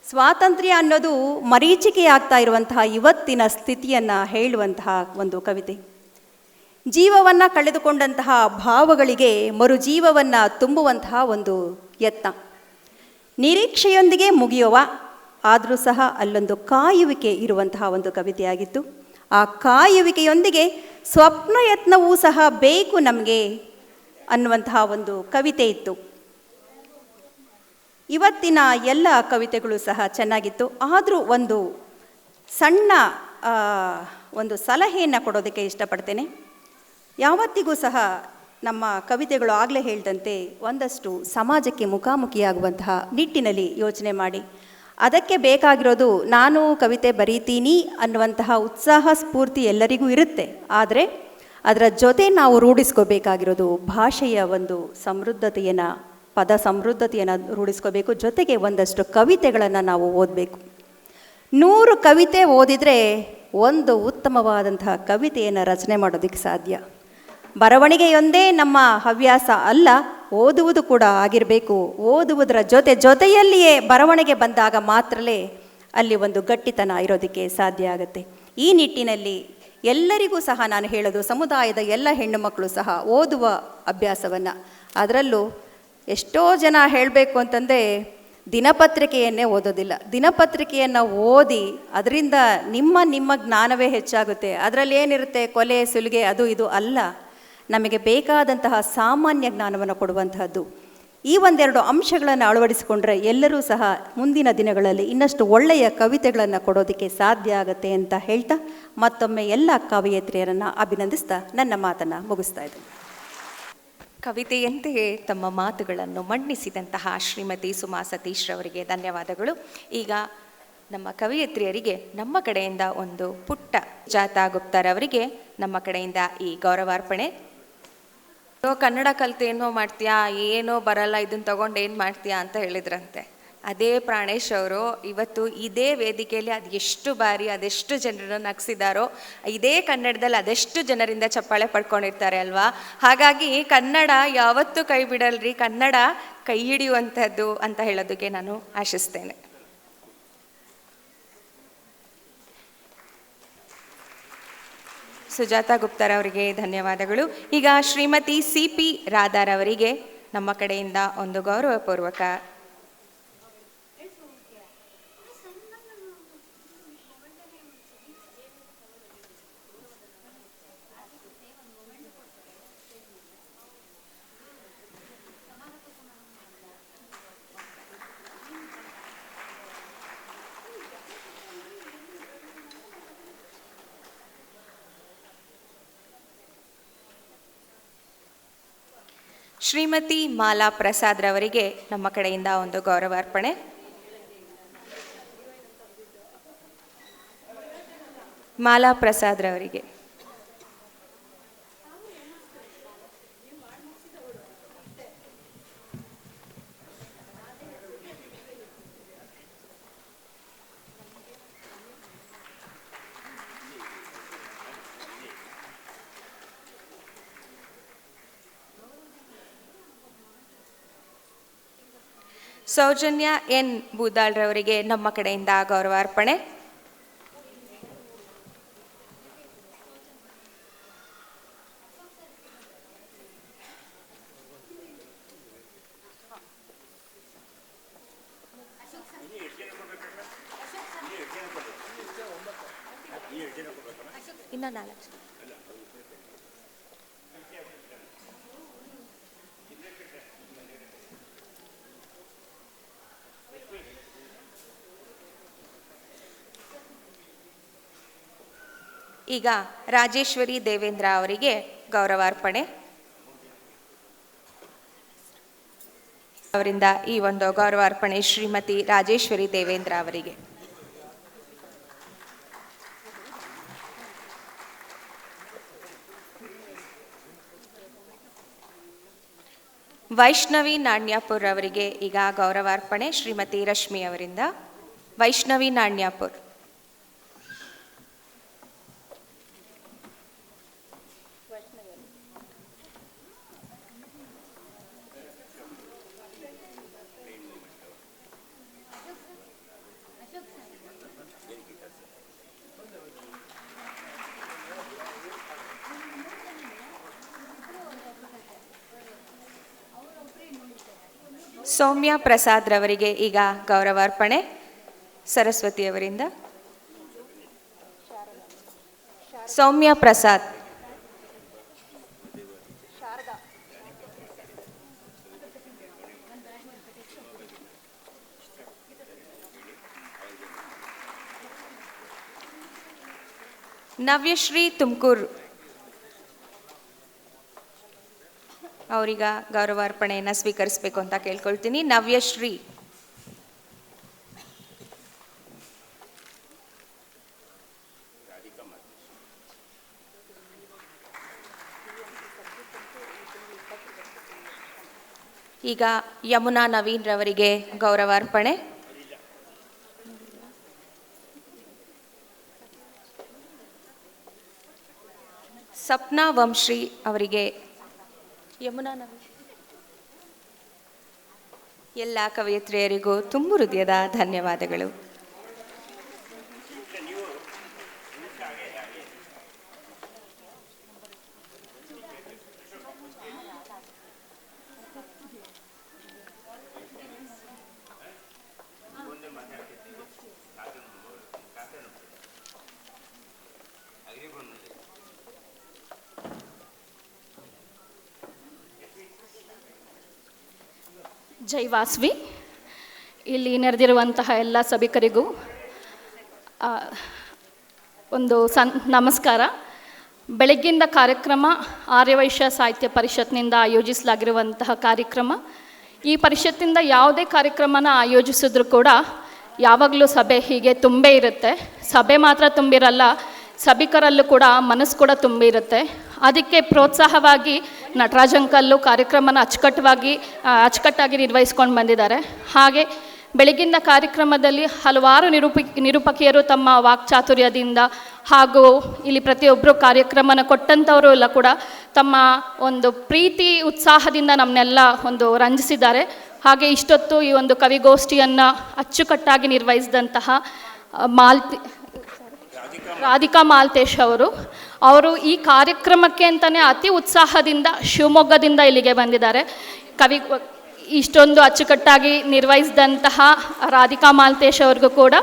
ಸ್ವಾತಂತ್ರ್ಯ ಅನ್ನೋದು ಮರೀಚಿಕೆಯಾಗ್ತಾ ಇರುವಂತಹ ಇವತ್ತಿನ ಸ್ಥಿತಿಯನ್ನು ಹೇಳುವಂತಹ ಒಂದು ಕವಿತೆ. ಜೀವವನ್ನು ಕಳೆದುಕೊಂಡಂತಹ ಭಾವಗಳಿಗೆ ಮರುಜೀವವನ್ನು ತುಂಬುವಂತಹ ಒಂದು ಯತ್ನ. ನಿರೀಕ್ಷೆಯೊಂದಿಗೆ ಮುಗಿಯುವ, ಆದರೂ ಸಹ ಅಲ್ಲೊಂದು ಕಾಯುವಿಕೆ ಇರುವಂತಹ ಒಂದು ಕವಿತೆಯಾಗಿತ್ತು. ಆ ಕಾಯುವಿಕೆಯೊಂದಿಗೆ ಸ್ವಪ್ನ ಯತ್ನವೂ ಸಹ ಬೇಕು ನಮಗೆ ಅನ್ನುವಂತಹ ಒಂದು ಕವಿತೆ ಇತ್ತು. ಇವತ್ತಿನ ಎಲ್ಲ ಕವಿತೆಗಳು ಸಹ ಚೆನ್ನಾಗಿತ್ತು. ಆದರೂ ಒಂದು ಸಣ್ಣ ಒಂದು ಸಲಹೆಯನ್ನು ಕೊಡೋದಕ್ಕೆ ಇಷ್ಟಪಡ್ತೇನೆ. ಯಾವತ್ತಿಗೂ ಸಹ ನಮ್ಮ ಕವಿತೆಗಳು ಆಗಲೇ ಹೇಳಿದಂತೆ ಒಂದಷ್ಟು ಸಮಾಜಕ್ಕೆ ಮುಖಾಮುಖಿಯಾಗುವಂತಹ ನಿಟ್ಟಿನಲ್ಲಿ ಯೋಚನೆ ಮಾಡಿ. ಅದಕ್ಕೆ ಬೇಕಾಗಿರೋದು ನಾನು ಕವಿತೆ ಬರೀತೀನಿ ಅನ್ನುವಂತಹ ಉತ್ಸಾಹ ಸ್ಫೂರ್ತಿ ಎಲ್ಲರಿಗೂ ಇರುತ್ತೆ. ಆದರೆ ಅದರ ಜೊತೆ ನಾವು ರೂಢಿಸ್ಕೋಬೇಕಾಗಿರೋದು ಭಾಷೆಯ ಒಂದು ಸಮೃದ್ಧತೆಯನ್ನು, ಪದ ಸಮೃದ್ಧತೆಯನ್ನು ರೂಢಿಸ್ಕೋಬೇಕು. ಜೊತೆಗೆ ಒಂದಷ್ಟು ಕವಿತೆಗಳನ್ನು ನಾವು ಓದಬೇಕು. 100 ಕವಿತೆ ಓದಿದರೆ ಒಂದು ಉತ್ತಮವಾದಂತಹ ಕವಿತೆಯನ್ನು ರಚನೆ ಮಾಡೋದಕ್ಕೆ ಸಾಧ್ಯ. ಬರವಣಿಗೆಯೊಂದೇ ನಮ್ಮ ಹವ್ಯಾಸ ಅಲ್ಲ, ಓದುವುದು ಕೂಡ ಆಗಿರಬೇಕು. ಓದುವುದರ ಜೊತೆಯಲ್ಲಿಯೇ ಬರವಣಿಗೆ ಬಂದಾಗ ಮಾತ್ರಲೇ ಅಲ್ಲಿ ಒಂದು ಗಟ್ಟಿತನ ಇರೋದಕ್ಕೆ ಸಾಧ್ಯ ಆಗುತ್ತೆ. ಈ ನಿಟ್ಟಿನಲ್ಲಿ ಎಲ್ಲರಿಗೂ ಸಹ ನಾನು ಹೇಳೋದು, ಸಮುದಾಯದ ಎಲ್ಲ ಹೆಣ್ಣು ಮಕ್ಕಳು ಸಹ ಓದುವ ಅಭ್ಯಾಸವನ್ನು, ಅದರಲ್ಲೂ ಎಷ್ಟೋ ಜನ ಹೇಳಬೇಕು ಅಂತಂದರೆ ದಿನಪತ್ರಿಕೆಯನ್ನೇ ಓದೋದಿಲ್ಲ. ದಿನಪತ್ರಿಕೆಯನ್ನು ಓದಿ ಅದರಿಂದ ನಿಮ್ಮ ಜ್ಞಾನವೇ ಹೆಚ್ಚಾಗುತ್ತೆ. ಅದರಲ್ಲಿ ಏನಿರುತ್ತೆ, ಕೊಲೆ ಸುಲಿಗೆ ಅದು ಇದು ಅಲ್ಲ. ನಮಗೆ ಬೇಕಾದಂತಹ ಸಾಮಾನ್ಯ ಜ್ಞಾನವನ್ನು ಕೊಡುವಂತಹದ್ದು. ಈ ಒಂದೆರಡು ಅಂಶಗಳನ್ನು ಅಳವಡಿಸಿಕೊಂಡ್ರೆ ಎಲ್ಲರೂ ಸಹ ಮುಂದಿನ ದಿನಗಳಲ್ಲಿ ಇನ್ನಷ್ಟು ಒಳ್ಳೆಯ ಕವಿತೆಗಳನ್ನು ಕೊಡೋದಕ್ಕೆ ಸಾಧ್ಯ ಆಗುತ್ತೆ ಅಂತ ಹೇಳ್ತಾ ಮತ್ತೊಮ್ಮೆ ಎಲ್ಲ ಕವಯಿತ್ರಿಯರನ್ನು ಅಭಿನಂದಿಸ್ತಾ ನನ್ನ ಮಾತನ್ನು ಮುಗಿಸ್ತಾ ಇದ್ದೀನಿ. ಕವಿತೆಯಂತೆಯೇ ತಮ್ಮ ಮಾತುಗಳನ್ನು ಮಂಡಿಸಿದಂತಹ ಶ್ರೀಮತಿ ಸುಮಾ ಸತೀಶ್ ರವರಿಗೆ ಧನ್ಯವಾದಗಳು. ಈಗ ನಮ್ಮ ಕವಯಿತ್ರಿಯರಿಗೆ ನಮ್ಮ ಕಡೆಯಿಂದ ಒಂದು ಪುಟ್ಟ ಜಾತಾ ಗುಪ್ತರವರಿಗೆ ನಮ್ಮ ಕಡೆಯಿಂದ ಈ ಗೌರವಾರ್ಪಣೆ. ಕನ್ನಡ ಕಲಿತು ಏನೋ ಮಾಡ್ತೀಯಾ, ಏನೋ ಬರಲ್ಲ, ಇದನ್ನು ತಗೊಂಡು ಏನು ಮಾಡ್ತೀಯಾ ಅಂತ ಹೇಳಿದ್ರಂತೆ. ಅದೇ ಪ್ರಾಣೇಶ್ ಅವರು ಇವತ್ತು ಇದೇ ವೇದಿಕೆಯಲ್ಲಿ ಅದೆಷ್ಟು ಬಾರಿ ಅದೆಷ್ಟು ಜನರನ್ನು ನಗಿಸಿದಾರೋ, ಇದೇ ಕನ್ನಡದಲ್ಲಿ ಅದೆಷ್ಟು ಜನರಿಂದ ಚಪ್ಪಾಳೆ ಪಡ್ಕೊಂಡಿರ್ತಾರೆ ಅಲ್ವಾ. ಹಾಗಾಗಿ ಕನ್ನಡ ಯಾವತ್ತೂ ಕೈ ಬಿಡಲ್ರಿ, ಕನ್ನಡ ಕೈ ಹಿಡಿಯುವಂಥದ್ದು ಅಂತ ಹೇಳೋದಕ್ಕೆ ನಾನು ಆಶಿಸ್ತೇನೆ. ಸುಜಾತಾ ಗುಪ್ತರವರಿಗೆ ಧನ್ಯವಾದಗಳು. ಈಗ ಶ್ರೀಮತಿ CP ರಾಧಾರವರಿಗೆ ನಮ್ಮ ಕಡೆಯಿಂದ ಒಂದು ಗೌರವಪೂರ್ವಕ ಶ್ರೀಮತಿ ಮಾಲಾ ಪ್ರಸಾದ್ ರವರಿಗೆ ನಮ್ಮ ಕಡೆಯಿಂದ ಒಂದು ಗೌರವಾರ್ಪಣೆ. ಮಾಲಾ ಪ್ರಸಾದ್ ರವರಿಗೆ ಸೌಜನ್ಯ ಎನ್ ಬೂದಾಳ್ರವರಿಗೆ ನಮ್ಮ ಕಡೆಯಿಂದ ಗೌರವಾರ್ಪಣೆ. ಇನ್ನು 4. ಈಗ ರಾಜೇಶ್ವರಿ ದೇವೇಂದ್ರ ಅವರಿಗೆ ಗೌರವಾರ್ಪಣೆ. ಅವರಿಂದ ಈ ಒಂದು ಗೌರವಾರ್ಪಣೆ ಶ್ರೀಮತಿ ರಾಜೇಶ್ವರಿ ದೇವೇಂದ್ರ ಅವರಿಗೆ. ವೈಷ್ಣವಿ ನಾಣ್ಯಾಪುರ್ ಅವರಿಗೆ ಈಗ ಗೌರವಾರ್ಪಣೆ ಶ್ರೀಮತಿ ರಶ್ಮಿ ಅವರಿಂದ. ವೈಷ್ಣವಿ ನಾಣ್ಯಾಪುರ್. ಸೌಮ್ಯ ಪ್ರಸಾದ್ ರವರಿಗೆ ಈಗ ಗೌರವಾರ್ಪಣೆ ಸರಸ್ವತಿ ಅವರಿಂದ. ಸೌಮ್ಯ ಪ್ರಸಾದ್. ನವ್ಯಶ್ರೀ ತುಮಕೂರು ಅವರೀಗ ಗೌರವಾರ್ಪಣೆಯನ್ನು ಸ್ವೀಕರಿಸಬೇಕು ಅಂತ ಕೇಳ್ಕೊಳ್ತೀನಿ. ನವ್ಯಶ್ರೀ. ಈಗ ಯಮುನಾ ನವೀನ್ ರವರಿಗೆ ಗೌರವಾರ್ಪಣೆ. ಸಪ್ನಾ ವಂಶ್ರೀ ಅವರಿಗೆ ಯಮುನಾ ನವೀನ್. ಎಲ್ಲ ಕವಯಿತ್ರಿಯರಿಗೂ ತುಂಬು ಹೃದಯದ ಧನ್ಯವಾದಗಳು. ಜೈ ವಾಸವಿ. ಇಲ್ಲಿ ನೆರೆದಿರುವಂತಹ ಎಲ್ಲ ಸಭಿಕರಿಗೂ ಒಂದು ನಮಸ್ಕಾರ. ಬೆಳಗ್ಗಿಂದ ಕಾರ್ಯಕ್ರಮ ಆರ್ಯವೈಶ್ಯ ಸಾಹಿತ್ಯ ಪರಿಷತ್ನಿಂದ ಆಯೋಜಿಸಲಾಗಿರುವಂತಹ ಕಾರ್ಯಕ್ರಮ. ಈ ಪರಿಷತ್ತಿಂದ ಯಾವುದೇ ಕಾರ್ಯಕ್ರಮನ ಆಯೋಜಿಸಿದ್ರೂ ಕೂಡ ಯಾವಾಗಲೂ ಸಭೆ ಹೀಗೆ ತುಂಬೇ ಇರುತ್ತೆ. ಸಭೆ ಮಾತ್ರ ತುಂಬಿರಲ್ಲ, ಸಭಿಕರಲ್ಲೂ ಕೂಡ ಮನಸ್ಸು ಕೂಡ ತುಂಬಿರುತ್ತೆ. ಅದಕ್ಕೆ ಪ್ರೋತ್ಸಾಹವಾಗಿ ನಟರಾಜ್ ಅಂಕಲ್ಲು ಕಾರ್ಯಕ್ರಮನ ಅಚ್ಚುಕಟ್ಟಾಗಿ ನಿರ್ವಹಿಸ್ಕೊಂಡು ಬಂದಿದ್ದಾರೆ. ಹಾಗೆ ಬೆಳಗಿನ ಕಾರ್ಯಕ್ರಮದಲ್ಲಿ ಹಲವಾರು ನಿರೂಪಕಿಯರು ತಮ್ಮ ವಾಕ್ಚಾತುರ್ಯದಿಂದ ಹಾಗೂ ಇಲ್ಲಿ ಪ್ರತಿಯೊಬ್ಬರು ಕಾರ್ಯಕ್ರಮನ ಕೊಟ್ಟಂಥವರು ಎಲ್ಲ ಕೂಡ ತಮ್ಮ ಒಂದು ಪ್ರೀತಿ ಉತ್ಸಾಹದಿಂದ ನಮ್ಮನ್ನೆಲ್ಲ ಒಂದು ರಂಜಿಸಿದ್ದಾರೆ. ಹಾಗೆ ಇಷ್ಟೊತ್ತು ಈ ಒಂದು ಕವಿಗೋಷ್ಠಿಯನ್ನು ಅಚ್ಚುಕಟ್ಟಾಗಿ ನಿರ್ವಹಿಸಿದಂತಹ ರಾಧಿಕಾ ಮಾಲ್ತೇಶ್ ಅವರು ಈ ಕಾರ್ಯಕ್ರಮಕ್ಕೆ ಅಂತಲೇ ಅತಿ ಉತ್ಸಾಹದಿಂದ ಶಿವಮೊಗ್ಗದಿಂದ ಇಲ್ಲಿಗೆ ಬಂದಿದ್ದಾರೆ. ಇಷ್ಟೊಂದು ಅಚ್ಚುಕಟ್ಟಾಗಿ ನಿರ್ವಹಿಸಿದಂತಹ ರಾಧಿಕಾ ಮಾಲ್ತೇಶ್ ಅವ್ರಿಗೂ ಕೂಡ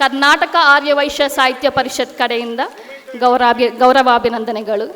ಕರ್ನಾಟಕ ಆರ್ಯವೈಶ್ಯ ಸಾಹಿತ್ಯ ಪರಿಷತ್ ಕಡೆಯಿಂದ ಗೌರವಾಭಿನಂದನೆಗಳು.